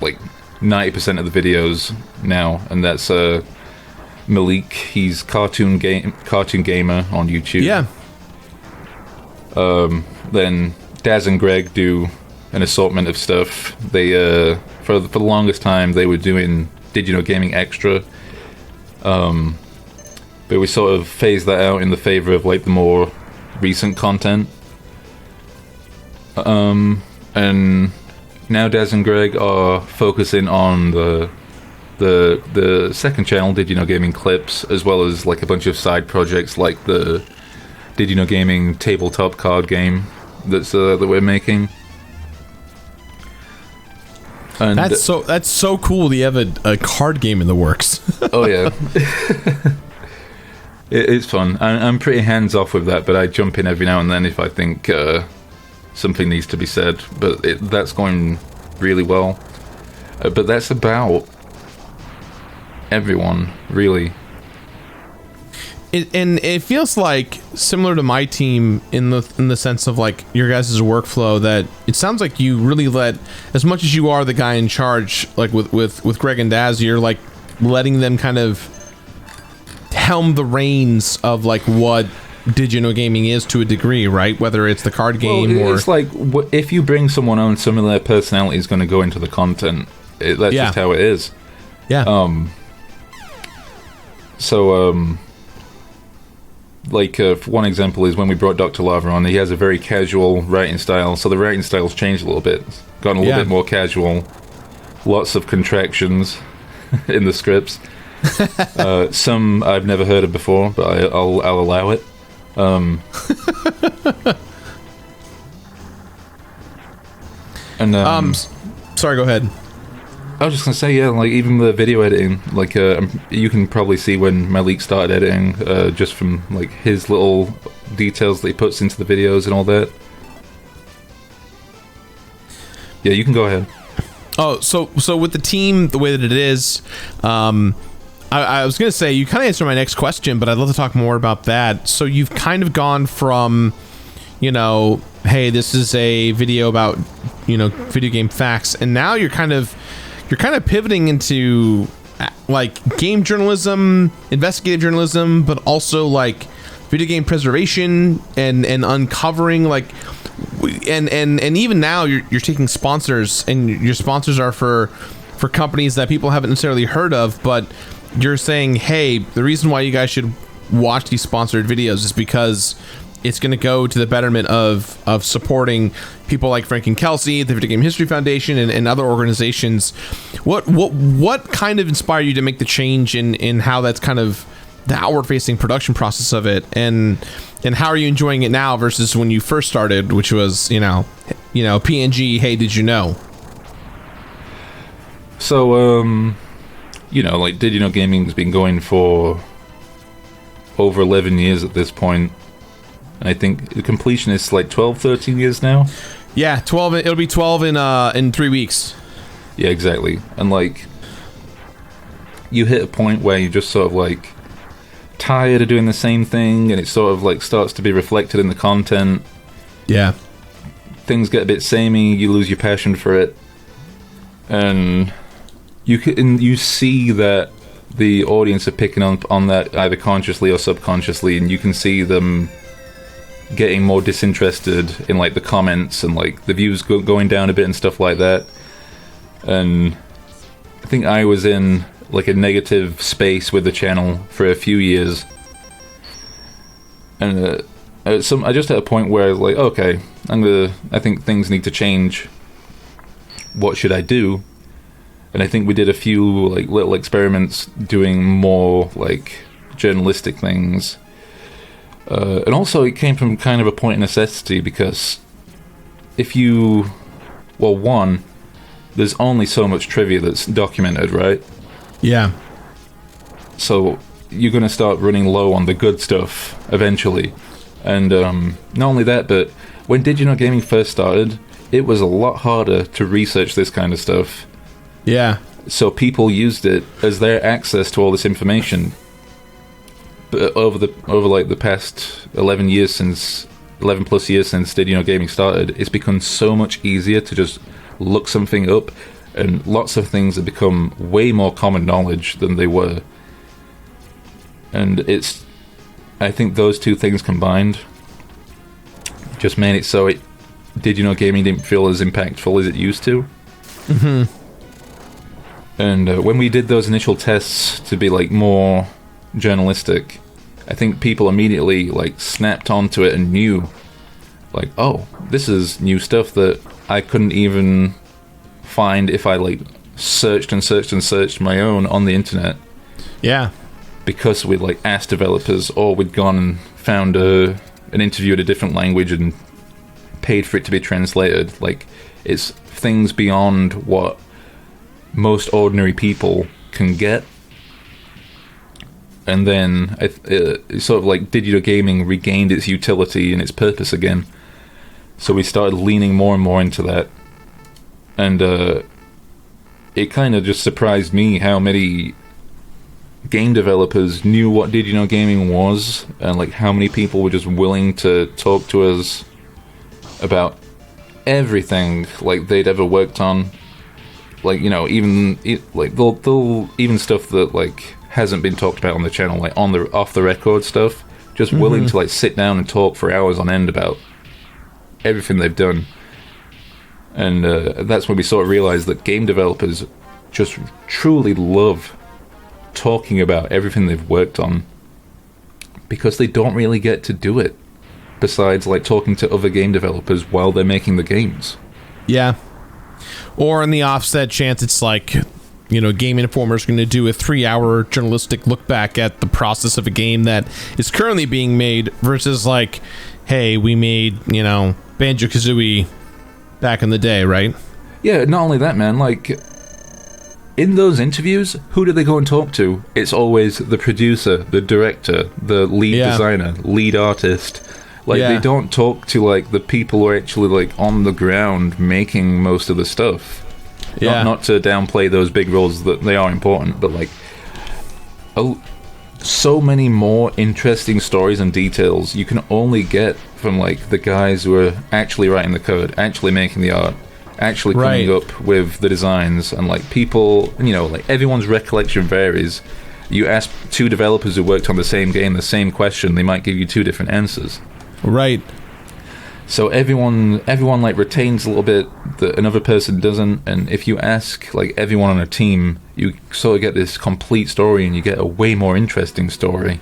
like 90% of the videos now, and that's Malik. He's cartoon gamer on YouTube. Yeah. Then Daz and Greg do an assortment of stuff. They for the longest time they were doing Did You Know Gaming Extra, but we sort of phased that out in the favor of like the more recent content. And now Daz and Greg are focusing on the second channel, Did You Know Gaming Clips, as well as like a bunch of side projects like the Did You Know Gaming tabletop card game that we're making. And that's so cool that you have a card game in the works. Oh yeah. It's fun. I'm pretty hands off with that, but I jump in every now and then if I think something needs to be said. But that's going really well. But that's about everyone, really. And it feels like similar to my team in the sense of like your guys' workflow, that it sounds like you really let, as much as you are the guy in charge, like with Greg and Daz, you're like letting them kind of helm the reins of like what Did You Know Gaming is to a degree, right? Whether it's the card game or it's like if you bring someone on, some of their personality is going to go into the content. That's just how it is. Yeah. Like one example is when we brought Dr. Lava on, he has a very casual writing style, so the writing style's changed a little bit. It's gotten a little bit more casual. Lots of contractions in the scripts. Some I've never heard of before, but I'll allow it. And sorry, go ahead. I was just gonna say, yeah, like even the video editing, like you can probably see when Malik started editing, just from like his little details that he puts into the videos and all that. Yeah, you can go ahead. Oh, so with the team, the way that it is, I was gonna say you kind of answered my next question, but I'd love to talk more about that. So you've kind of gone from, you know, hey, this is a video about, you know, video game facts, and now you're kind of pivoting into like game journalism, investigative journalism, but also like video game preservation and uncovering like, and even now you're taking sponsors, and your sponsors are for companies that people haven't necessarily heard of, but you're saying, hey, the reason why you guys should watch these sponsored videos is because it's going to go to the betterment of supporting people like Frank and Kelsey, the Video Game History Foundation, and other organizations. What kind of inspired you to make the change in how that's kind of the outward-facing production process of it, and how are you enjoying it now versus when you first started, which was, you know, PNG, hey, did you know? So, you know, like, Did You Know Gaming's been going for over 11 years at this point. And I think the completion is like 12, 13 years now. Yeah, 12. It'll be 12 in 3 weeks. Yeah, exactly. And like, you hit a point where you just sort of like tired of doing the same thing, and it sort of like starts to be reflected in the content. Yeah. Things get a bit samey. You lose your passion for it, and you see that the audience are picking up on that either consciously or subconsciously, and you can see them getting more disinterested in like the comments and like the views going down a bit and stuff like that. And I think I was in like a negative space with the channel for a few years, and I just at a point where I was like, okay, I think things need to change. What should I do? And I think we did a few like little experiments doing more like journalistic things. And also it came from kind of a point of necessity, because one, there's only so much trivia that's documented, right? Yeah. So you're going to start running low on the good stuff eventually. And not only that, but when Did You Know Gaming first started, it was a lot harder to research this kind of stuff. Yeah. So people used it as their access to all this information. But over like the past 11 plus years since Did You Know Gaming started, it's become so much easier to just look something up, and lots of things have become way more common knowledge than they were. And I think those two things combined just made it so Did You Know Gaming didn't feel as impactful as it used to. Mm-hmm. And when we did those initial tests to be like more journalistic, I think people immediately like snapped onto it and knew, like, oh, this is new stuff that I couldn't even find if I like searched my own on the internet. Yeah. Because we'd like asked developers, or we'd gone and found an interview in a different language and paid for it to be translated. Like, it's things beyond what most ordinary people can get. And then it sort of like Did You Know Gaming regained its utility and its purpose again. So we started leaning more and more into that. And it kind of just surprised me how many game developers knew what Did You Know Gaming was, and like how many people were just willing to talk to us about everything like they'd ever worked on. Like, you know, even like they'll even stuff that like hasn't been talked about on the channel, like on the off the record stuff, just willing to like sit down and talk for hours on end about everything they've done. And that's when we sort of realized that game developers just truly love talking about everything they've worked on, because they don't really get to do it besides like talking to other game developers while they're making the games. Yeah. Or in the offset chance, it's like Game Informer is going to do a 3-hour journalistic look back at the process of a game that is currently being made versus like, hey, we made, Banjo-Kazooie back in the day, right? Yeah, not only that, man, like, in those interviews, who do they go and talk to? It's always the producer, the director, the lead designer, lead artist. Like, they don't talk to, like, the people who are actually, like, on the ground making most of the stuff. Yeah. Not to downplay those big roles, that they are important, but, like, so many more interesting stories and details you can only get from, like, the guys who are actually writing the code, actually making the art, actually coming up with the designs, and like people, like everyone's recollection varies. You ask 2 developers who worked on the same game the same question, they might give you 2 different answers. Right. So everyone like retains a little bit that another person doesn't, and if you ask like everyone on a team, you sort of get this complete story, and you get a way more interesting story.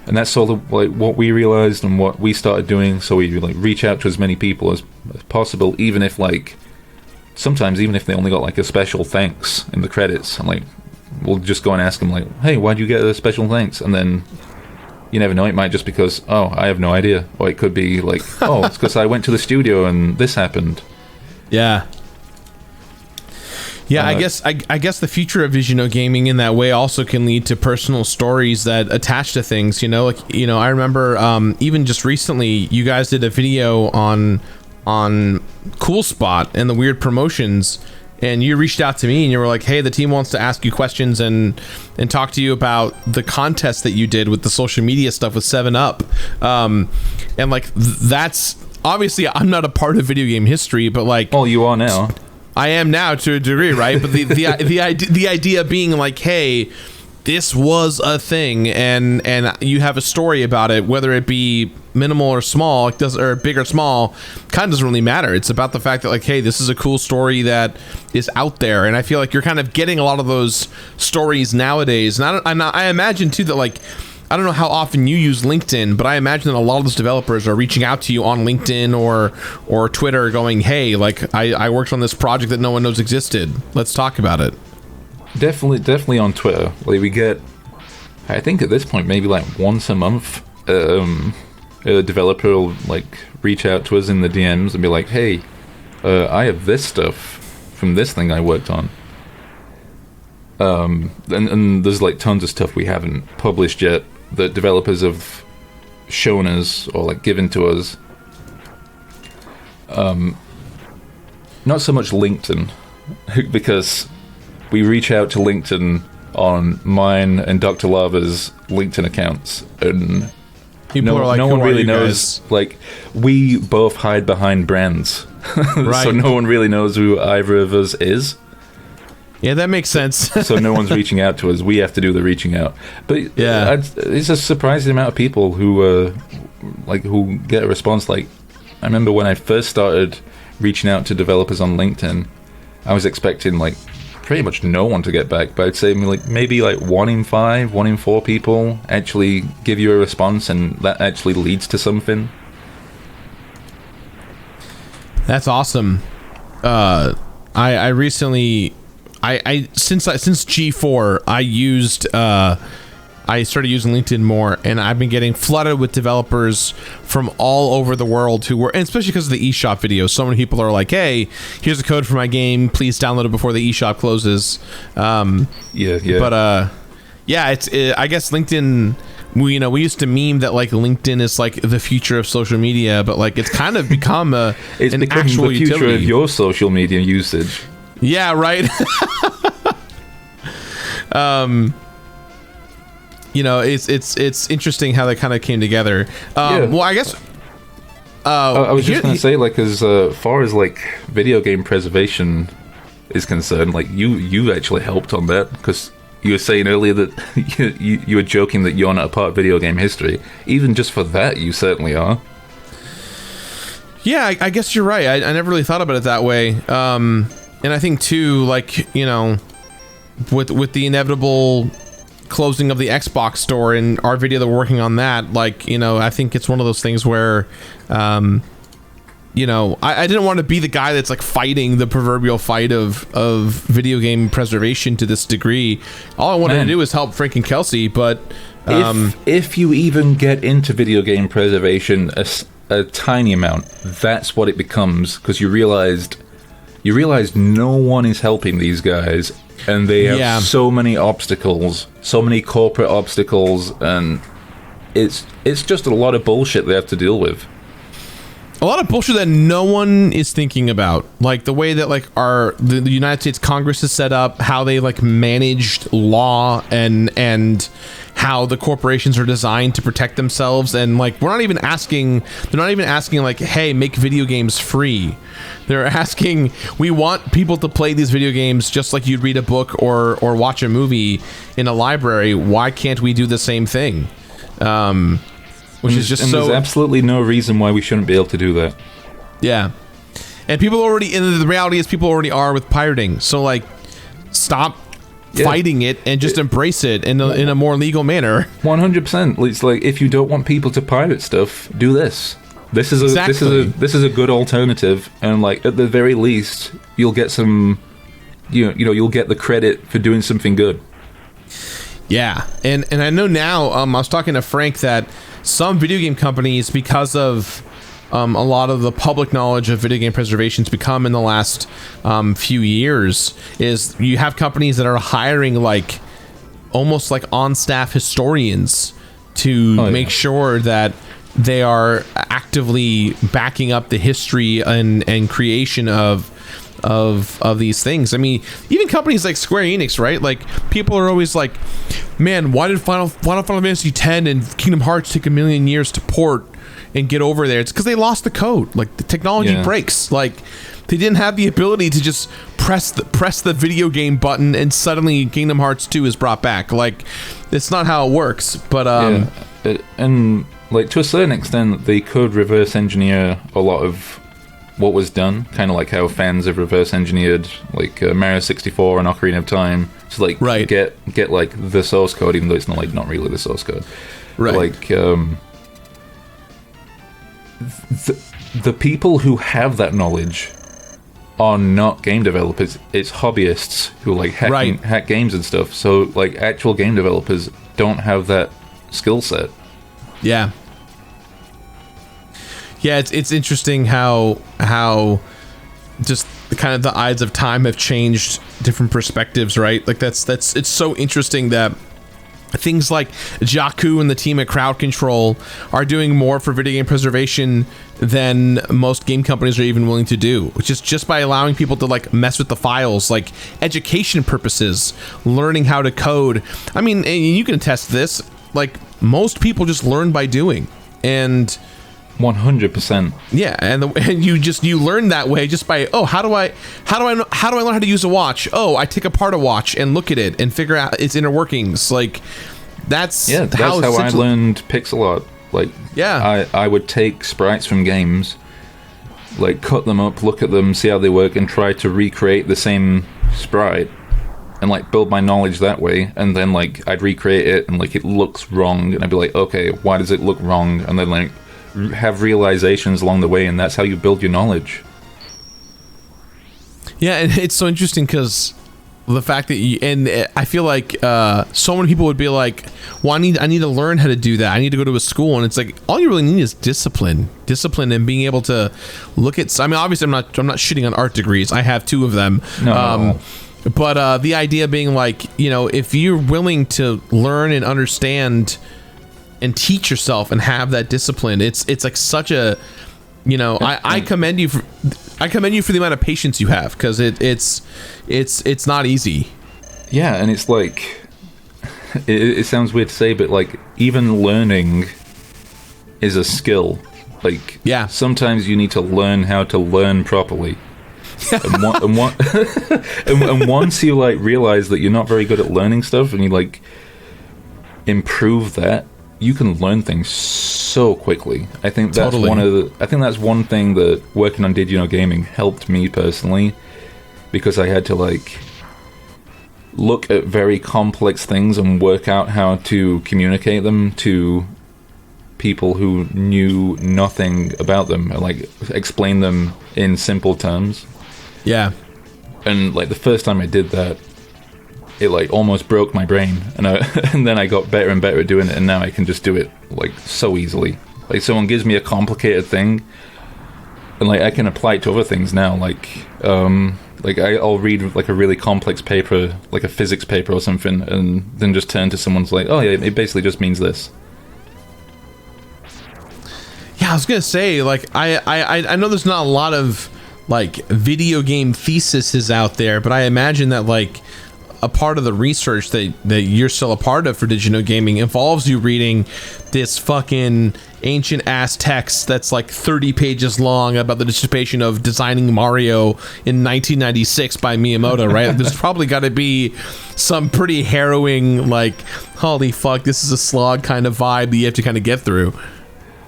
And that's sort of like what we realized and what we started doing. So we like reach out to as many people as possible, even if like sometimes even if they only got like a special thanks in the credits, and like we'll just go and ask them like, hey, why'd you get a special thanks? And then you never know, it might just because, oh, I have no idea, or it could be like, oh, it's because I went to the studio and this happened. Yeah. Yeah, I guess the future of gaming in that way also can lead to personal stories that attach to things. I remember even just recently, you guys did a video on Cool Spot and the weird promotions, and you reached out to me and you were like, hey, the team wants to ask you questions and talk to you about the contest that you did with the social media stuff with 7-Up. And like that's obviously I'm not a part of video game history, but like, well, you are now. I am now to a degree, right? But the idea being like, hey, this was a thing, and you have a story about it, whether it be minimal or small, or big or small, kind of doesn't really matter. It's about the fact that like, hey, this is a cool story that is out there, and I feel like you're kind of getting a lot of those stories nowadays. And I imagine too that like, I don't know how often you use LinkedIn, but I imagine that a lot of those developers are reaching out to you on LinkedIn or Twitter going, hey, like I worked on this project that no one knows existed. Let's talk about it. Definitely on Twitter. Like we get, I think at this point, maybe like once a month, a developer will like reach out to us in the DMs and be like, hey, I have this stuff from this thing I worked on. And there's like tons of stuff we haven't published yet that developers have shown us or like given to us. Not so much LinkedIn, because we reach out to LinkedIn on mine and Dr. Lava's LinkedIn accounts, and people are like, no one really guys? knows. Like, we both hide behind brands, Right. So no one really knows who either of us is. Yeah, that makes sense. So no one's reaching out to us. We have to do the reaching out. But yeah, it's a surprising amount of people who who get a response. Like, I remember when I first started reaching out to developers on LinkedIn, I was expecting like pretty much no one to get back. But I'd say like maybe like 1 in 5, 1 in 4 people actually give you a response, and that actually leads to something. That's awesome. I recently. Since G4, I started using LinkedIn more, and I've been getting flooded with developers from all over the world who were, and especially because of the eShop videos. So many people are like, "Hey, here's a code for my game. Please download it before the eShop closes." Yeah. But I guess LinkedIn. We used to meme that like LinkedIn is like the future of social media, but like it's kind of become an actual the future utility of your social media usage. Yeah, right. It's interesting how they kind of came together. Well, I guess. I was just gonna say, like, as far as like video game preservation is concerned, like you actually helped on that, because you were saying earlier that you were joking that you're not a part of video game history. Even just for that, you certainly are. Yeah, I guess you're right. I never really thought about it that way. And I think too, like, with the inevitable closing of the Xbox store and our video that we're working on that, like, I think it's one of those things where you know, I didn't want to be the guy that's like fighting the proverbial fight of video game preservation to this degree. All I wanted to do is help freaking Kelsey, but if you even get into video game preservation a tiny amount, that's what it becomes, because you realize no one is helping these guys, and they have so many obstacles, so many corporate obstacles, and it's just a lot of bullshit they have to deal with. A lot of bullshit that no one is thinking about, like the way that like the United States Congress is set up, how they like managed law, and how the corporations are designed to protect themselves. And like they're not even asking like, hey, make video games free. They're asking, we want people to play these video games just like you'd read a book or watch a movie in a library. Why can't we do the same thing? Which is just there's absolutely no reason why we shouldn't be able to do that. Yeah. And the reality is people already are with pirating. So like, stop fighting it and just embrace it in a more legal manner. 100%. It's like, if you don't want people to pirate stuff, do this. This is a good alternative, and like at the very least, you'll get some, you'll get the credit for doing something good. Yeah, and I know now. I was talking to Frank that some video game companies, because of a lot of the public knowledge of video game preservation's become in the last few years, is you have companies that are hiring like almost like on-staff historians to make sure that they are actively backing up the history and creation of these things. I mean, even companies like Square Enix, right? Like, people are always like, man, why did Final Fantasy X and Kingdom Hearts take a million years to port and get over there? It's because they lost the code. Like, the technology breaks. Like, they didn't have the ability to just press the video game button and suddenly Kingdom Hearts 2 is brought back. Like, it's not how it works. But and like, to a certain extent, they could reverse engineer a lot of what was done, kind of like how fans have reverse engineered like Mario 64 and Ocarina of Time to like get like the source code, even though it's not really the source code. Right. Like the people who have that knowledge are not game developers. It's hobbyists who like hack games and stuff. So like, actual game developers don't have that skill set. Yeah. Yeah, it's interesting how just kind of the eyes of time have changed different perspectives, right? Like it's so interesting that things like Jakku and the team at Crowd Control are doing more for video game preservation than most game companies are even willing to do, which is just by allowing people to like mess with the files, like education purposes, learning how to code. I mean, and you can attest to this, like most people just learn by doing, and 100%. Yeah, and you learn that way just by how do I learn how to use a watch? Oh, I take apart a watch and look at it and figure out its inner workings. Like that's how I learned pixel art. Like I would take sprites from games, like cut them up, look at them, see how they work, and try to recreate the same sprite and like build my knowledge that way. And then like I'd recreate it and like it looks wrong, and I'd be like, okay, why does it look wrong? And then like have realizations along the way, and that's how you build your knowledge. Yeah, and it's so interesting because the fact that I feel like so many people would be like, well, I need to learn how to do that. I need to go to a school, and it's like all you really need is discipline, and being able to look at. I mean, obviously, I'm not shitting on art degrees. I have 2 of them. No. But the idea being like, if you're willing to learn and understand and teach yourself and have that discipline, it's like such a, I commend you for the amount of patience you have, because it's not easy. Yeah, and it's like it sounds weird to say, but like even learning is a skill. Like sometimes you need to learn how to learn properly. and once you like realize that you're not very good at learning stuff, and you like improve that, you can learn things so quickly. I think that's that's one thing that working on Did You Know Gaming helped me personally, because I had to like look at very complex things and work out how to communicate them to people who knew nothing about them and like explain them in simple terms. Yeah. And like the first time I did that, it like almost broke my brain, and and then I got better and better at doing it, and now I can just do it like so easily. Like someone gives me a complicated thing, and like I can apply it to other things now. Like I'll read like a really complex paper, like a physics paper or something, and then just turn to someone's like, oh yeah, it basically just means this. Yeah, I was gonna say, like, I know there's not a lot of like video game theses out there, but I imagine that like a part of the research that you're still a part of for Did You Know Gaming involves you reading this fucking ancient ass text that's like 30 pages long about the dissipation of designing Mario in 1996 by Miyamoto, right? There's probably got to be some pretty harrowing, like, holy fuck, this is a slog kind of vibe that you have to kind of get through.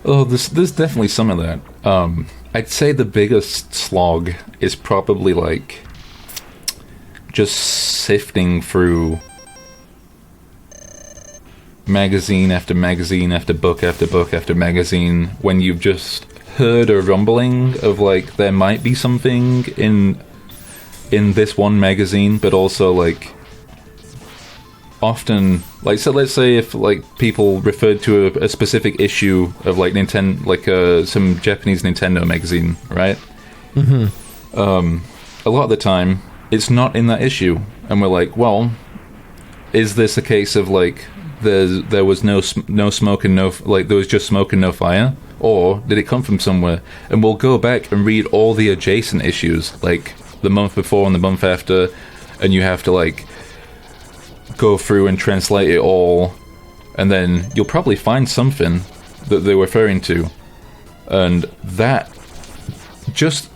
Oh, there's definitely some of that. I'd say the biggest slog is probably like just sifting through magazine after magazine after book after book after magazine when you've just heard a rumbling of like there might be something in this one magazine, but also like often, like, so let's say if like people referred to a specific issue of like Nintendo, like some Japanese Nintendo magazine, right? A lot of the time it's not in that issue, and we're like, well, is this a case of like there was no smoke and there was just smoke and no fire, or did it come from somewhere? And we'll go back and read all the adjacent issues, like the month before and the month after, and you have to like go through and translate it all, and then you'll probably find something that they're referring to, and that just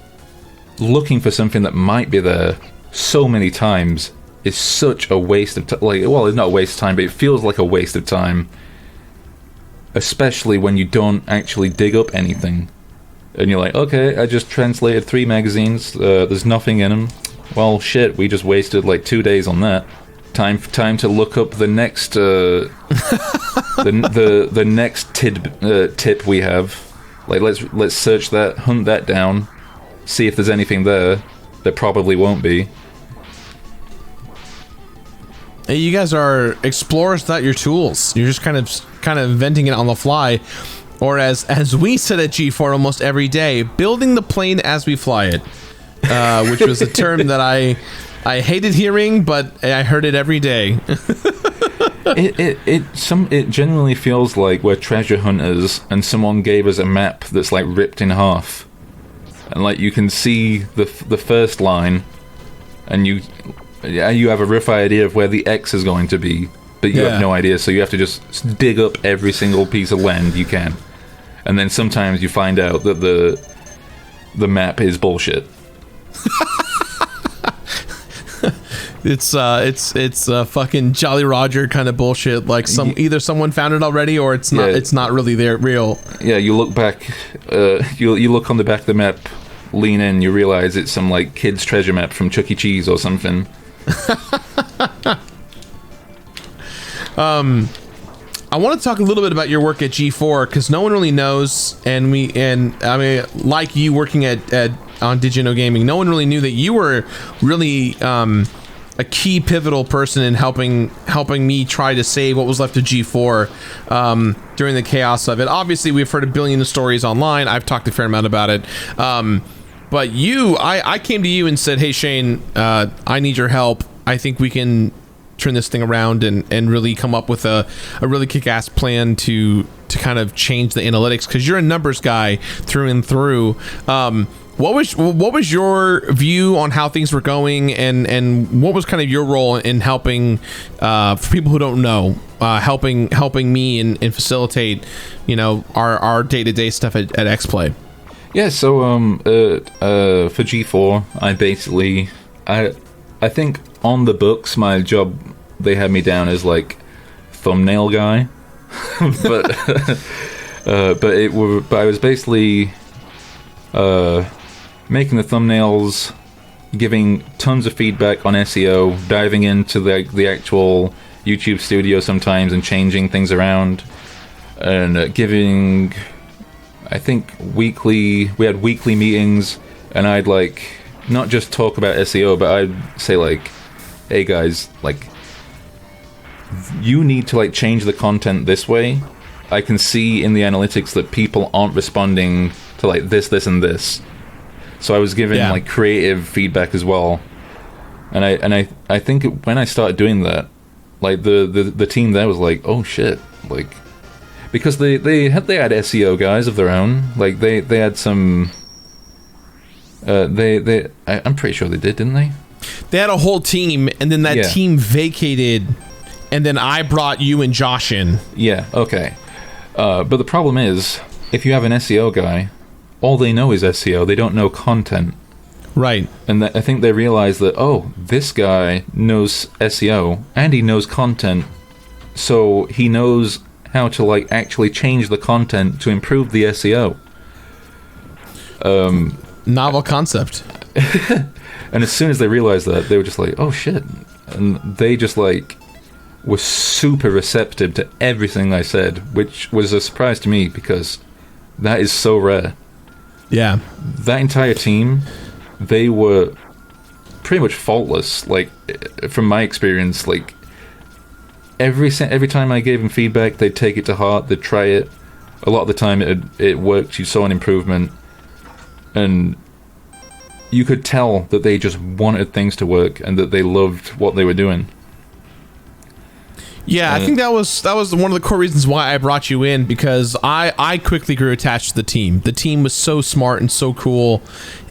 looking for something that might be there so many times is such a waste of time. Like, well, it's not a waste of time, but it feels like a waste of time, especially when you don't actually dig up anything, and you're like, okay, I just translated 3 magazines, there's nothing in them. Well, shit, we just wasted like 2 days on that. Time to look up the next the next tip we have. Like, let's search that, hunt that down, see if there's anything there. There probably won't be. Hey, you guys are explorers without your tools. You're just kind of inventing it on the fly, or as we said at G4 almost every day, building the plane as we fly it, which was a term that I hated hearing, but I heard it every day. It genuinely feels like we're treasure hunters, and someone gave us a map that's like ripped in half, and like you can see the first line, and you have a rough idea of where the X is going to be, but you have no idea, so you have to just dig up every single piece of land you can, and then sometimes you find out that the map is bullshit. It's fucking Jolly Roger kind of bullshit. Like either someone found it already, or it's not. Yeah. It's not really there real. Yeah, you look back. You look on the back of the map, lean in. You realize it's some like kid's treasure map from Chuck E. Cheese or something. I want to talk a little bit about your work at G4 because no one really knows, and I mean, like you working on Did You Know Gaming, no one really knew that you were really a key pivotal person in helping me try to save what was left of G4 during the chaos of it. Obviously, we've heard a billion stories online. I've talked a fair amount about it. But I came to you and said, hey, Shane, I need your help. I think we can turn this thing around and really come up with a really kick-ass plan to kind of change the analytics, because you're a numbers guy through and through. What was your view on how things were going, and what was kind of your role in helping, for people who don't know, helping me and facilitate, our day-to-day stuff at XPlay? Yeah, so for G4, I think on the books, my job, they had me down as like thumbnail guy, but I was basically making the thumbnails, giving tons of feedback on SEO, diving into the actual YouTube studio sometimes and changing things around. and giving, I think, we had weekly meetings, and I'd like not just talk about SEO, but I'd say like, hey guys, like, you need to like change the content this way. I can see in the analytics that people aren't responding to like this, and this. So I was giving like creative feedback as well. And I think when I started doing that, like the team there was like, oh shit, like, because they had SEO guys of their own. Like they had some. I'm pretty sure they did, didn't they? They had a whole team, and then that team vacated, and then I brought you and Josh in. Yeah. Okay. But the problem is, if you have an SEO guy, all they know is SEO. They don't know content. Right. And I think they realize that, oh, this guy knows SEO and he knows content, so he knows how to like actually change the content to improve the SEO. Novel concept. And as soon as they realized that, they were just like, oh shit. And they just like were super receptive to everything I said, which was a surprise to me because that is so rare. Yeah. That entire team, they were pretty much faultless. Like, from my experience, like, every time I gave them feedback, they'd take it to heart, they'd try it. A lot of the time it worked, you saw an improvement. And you could tell that they just wanted things to work and that they loved what they were doing. Yeah, I think that was one of the core reasons why I brought you in, because I quickly grew attached to the team. The team was so smart and so cool,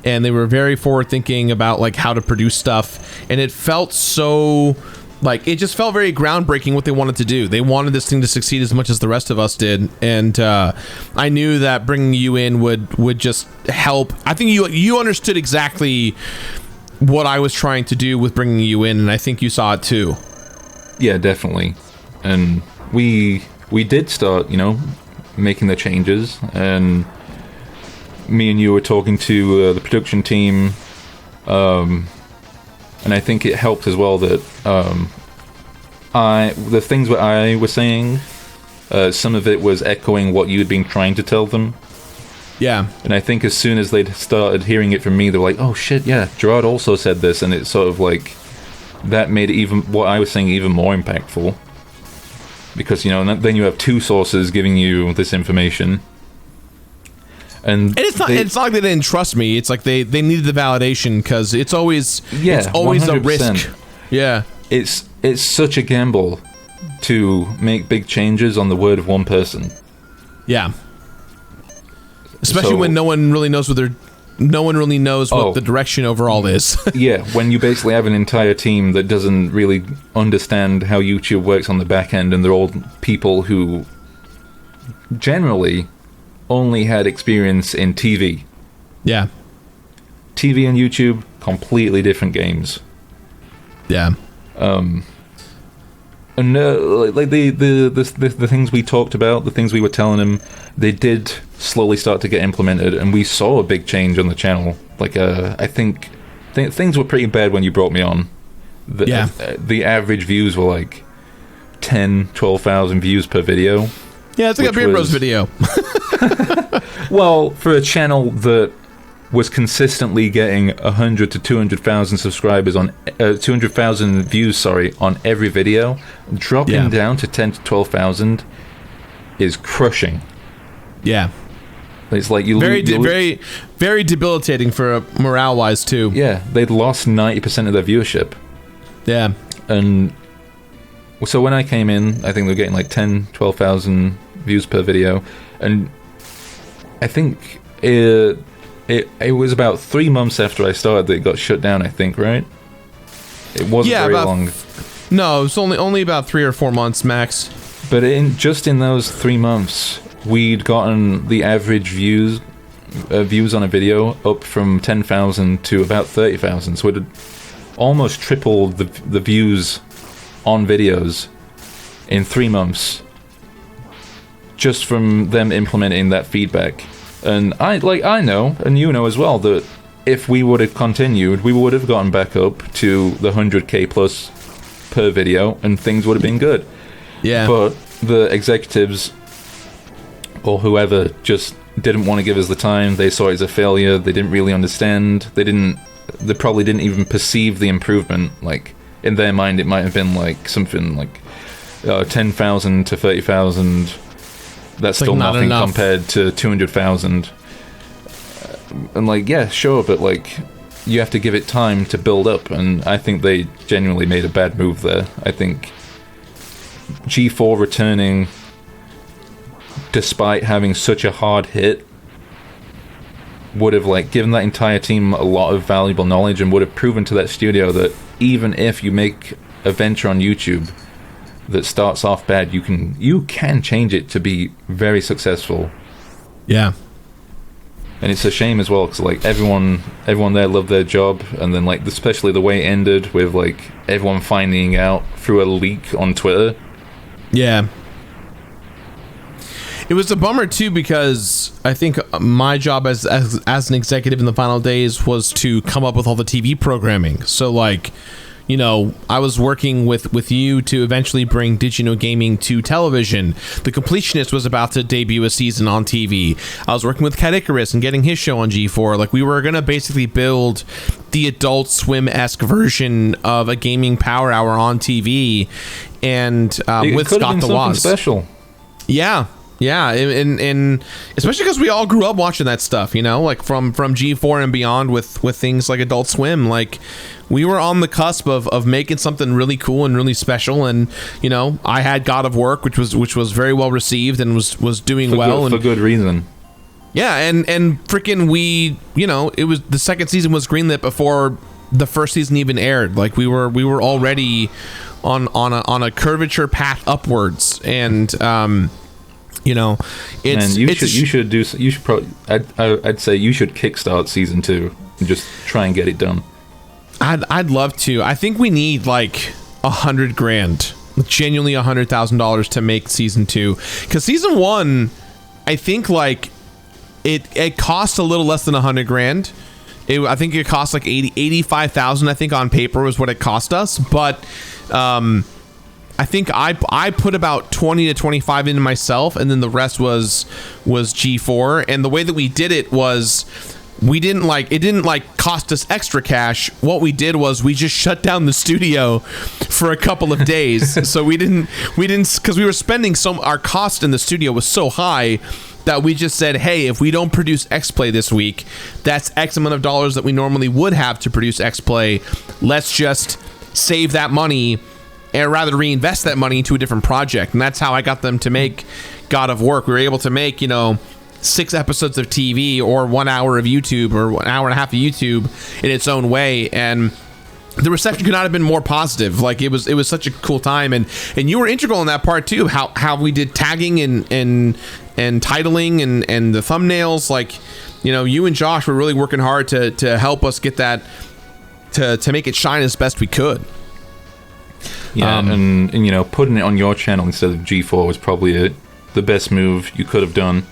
and they were very forward thinking about like how to produce stuff, and it felt so like, it just felt very groundbreaking what they wanted to do. They wanted this thing to succeed as much as the rest of us did, and I knew that bringing you in would just help. I think you understood exactly what I was trying to do with bringing you in, and I think you saw it too. Yeah, definitely. And we did start, making the changes, and me and you were talking to the production team, and I think it helped as well that the things that I was saying, some of it was echoing what you had been trying to tell them. Yeah. And I think as soon as they'd started hearing it from me, they were like, oh shit, yeah, Jirard also said this, and it sort of like, that made even what I was saying even more impactful. Because, then you have two sources giving you this information. And it's not like they didn't trust me. It's like they needed the validation, because it's always 100%. a risk. Yeah. It's such a gamble to make big changes on the word of one person. Yeah. Especially when no one really knows what the direction overall is. Yeah, when you basically have an entire team that doesn't really understand how YouTube works on the back end, and they're all people who generally only had experience in TV. Yeah. TV and YouTube, completely different games. Yeah. And like the things we talked about, the things we were telling them, they did slowly start to get implemented, and we saw a big change on the channel. Like, I think things were pretty bad when you brought me on. The average views were like 12,000 views per video. Yeah, it's like a Beard Bros video. Well, for a channel that was consistently getting 100 to 200,000 subscribers on 200,000 views, on every video, dropping down to 10 to 12,000 is crushing. Yeah. It's like very very debilitating for morale-wise too. Yeah, they'd lost 90% of their viewership. Yeah. And so when I came in, I think they were getting like 10, 12,000 views per video, and I think it was about 3 months after I started that it got shut down, I think, right? It wasn't very long. No, it was only about 3 or 4 months max. But in those 3 months, we'd gotten the average views on a video up from 10,000 to about 30,000. So it had almost tripled the views on videos in 3 months, just from them implementing that feedback. And I know, and you know as well, that if we would have continued, we would have gotten back up to the 100k plus per video, and things would have been good. Yeah. But the executives or whoever just didn't want to give us the time. They saw it as a failure. They didn't really understand. They probably didn't even perceive the improvement. Like, in their mind, it might have been like something like 10,000 to 30,000. That's still like nothing enough compared to 200,000. And like, yeah, sure, but like, you have to give it time to build up. And I think they genuinely made a bad move there. I think G4 returning, despite having such a hard hit, would have like given that entire team a lot of valuable knowledge and would have proven to that studio that even if you make a venture on YouTube that starts off bad, you can change it to be very successful. Yeah. And it's a shame as well, because like everyone there loved their job, and then like especially the way it ended with like everyone finding out through a leak on Twitter. Yeah. It was a bummer too, because I think my job as an executive in the final days was to come up with all the TV programming. So like, you know, I was working with you to eventually bring Did You Know Gaming to television. The Completionist was about to debut a season on TV. I was working with Cat Icarus and getting his show on G4. Like, we were going to basically build the Adult Swim-esque version of a gaming power hour on TV. And with Scott the Woz. Special. Yeah. Yeah, and especially because we all grew up watching that stuff, you know, like from G4 and beyond with things like Adult Swim. Like, we were on the cusp of making something really cool and really special. And, you know, I had God of Work, which was very well received and was doing well. For good reason. Yeah, and freaking we, you know, it was the second season was greenlit before the first season even aired. Like, we were already on a curvature path upwards. And you know, I'd say you should kickstart season 2 and just try and get it done. I'd love to. I think we need like $100,000, genuinely $100,000 to make season 2, because season 1, I think like it cost a little less than $100,000. I think it cost like 85,000. I think on paper was what it cost us, but I think I put about 20 to 25 into myself, and then the rest was G4. And the way that we did it was it didn't cost us extra cash. What we did was we just shut down the studio for a couple of days. So we didn't because we were spending our cost in the studio was so high that we just said, hey, if we don't produce X-Play this week, that's X amount of dollars that we normally would have to produce X-Play. Let's just save that money and rather reinvest that money into a different project. And that's how I got them to make God of Work. We were able to make, you know, 6 episodes of TV or 1 hour of YouTube or an hour and a half of YouTube in its own way. And the reception could not have been more positive. Like, it was such a cool time. And you were integral in that part too, how we did tagging and titling and the thumbnails. Like, you know, you and Josh were really working hard to help us get that to make it shine as best we could. Yeah, and you know, putting it on your channel instead of G4 was probably the best move you could have done.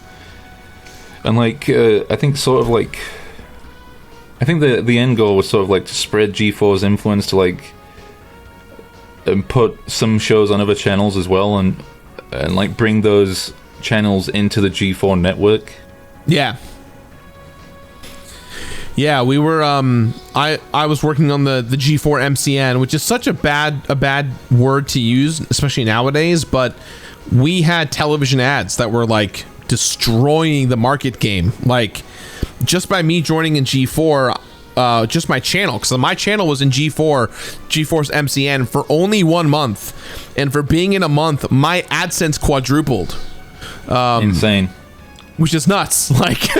And like, I think the end goal was sort of like to spread G4's influence to like, and put some shows on other channels as well, and like bring those channels into the G4 network. Yeah. Yeah, we were. I was working on the G4 MCN, which is such a bad word to use, especially nowadays. But we had television ads that were like destroying the market game. Like, just by me joining in G4, just my channel, because my channel was in G4's MCN for only 1 month, and for being in a month, my AdSense quadrupled. Insane. Which is nuts. Like,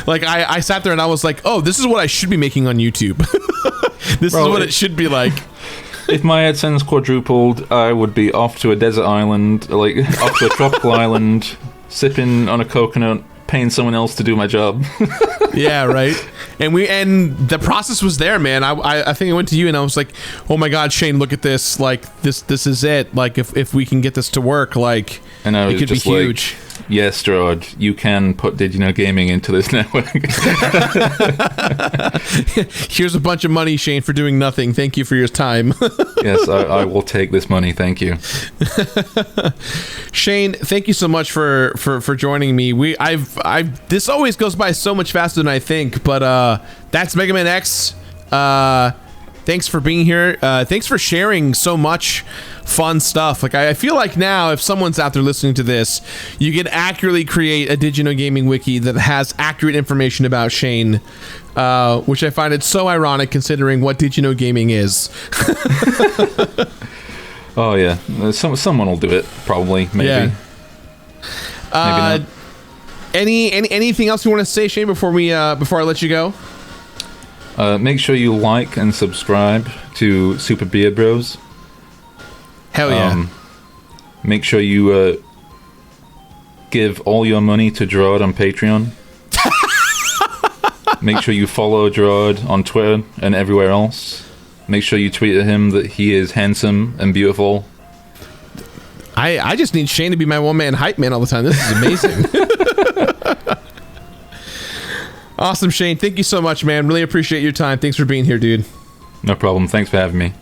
like I sat there and I was like, oh, this is what I should be making on YouTube. This is what it should be like. If my AdSense quadrupled, I would be off to a desert island, like off to a tropical island, sipping on a coconut, paying someone else to do my job. Yeah, right. And the process was there, man. I think I went to you and I was like, oh my God, Shane, look at this. Like, this is it. Like, if we can get this to work, like, And I was it could be just like, huge. yes, Jirard, you can put Did You Know Gaming into this network. Here's a bunch of money, Shane, for doing nothing. Thank you for your time. Yes, I will take this money. Thank you. Shane, thank you so much for joining me. This always goes by so much faster than I think, but that's Mega Man X. Thanks for being here. Thanks for sharing so much fun stuff. Like I feel like now, if someone's out there listening to this, you can accurately create a Did You Know Gaming wiki that has accurate information about Shane, which I find it so ironic considering what Did You Know Gaming is. Oh yeah, someone will do it probably. Maybe. Yeah. Maybe not. Anything else you want to say, Shane, before I let you go? Make sure you like and subscribe to Super Beard Bros. Hell yeah. Make sure you give all your money to Jirard on Patreon. Make sure you follow Jirard on Twitter and everywhere else. Make sure you tweet at him that he is handsome and beautiful. I just need Shane to be my one-man hype man all the time. This is amazing. Awesome, Shane. Thank you so much, man. Really appreciate your time. Thanks for being here, dude. No problem. Thanks for having me.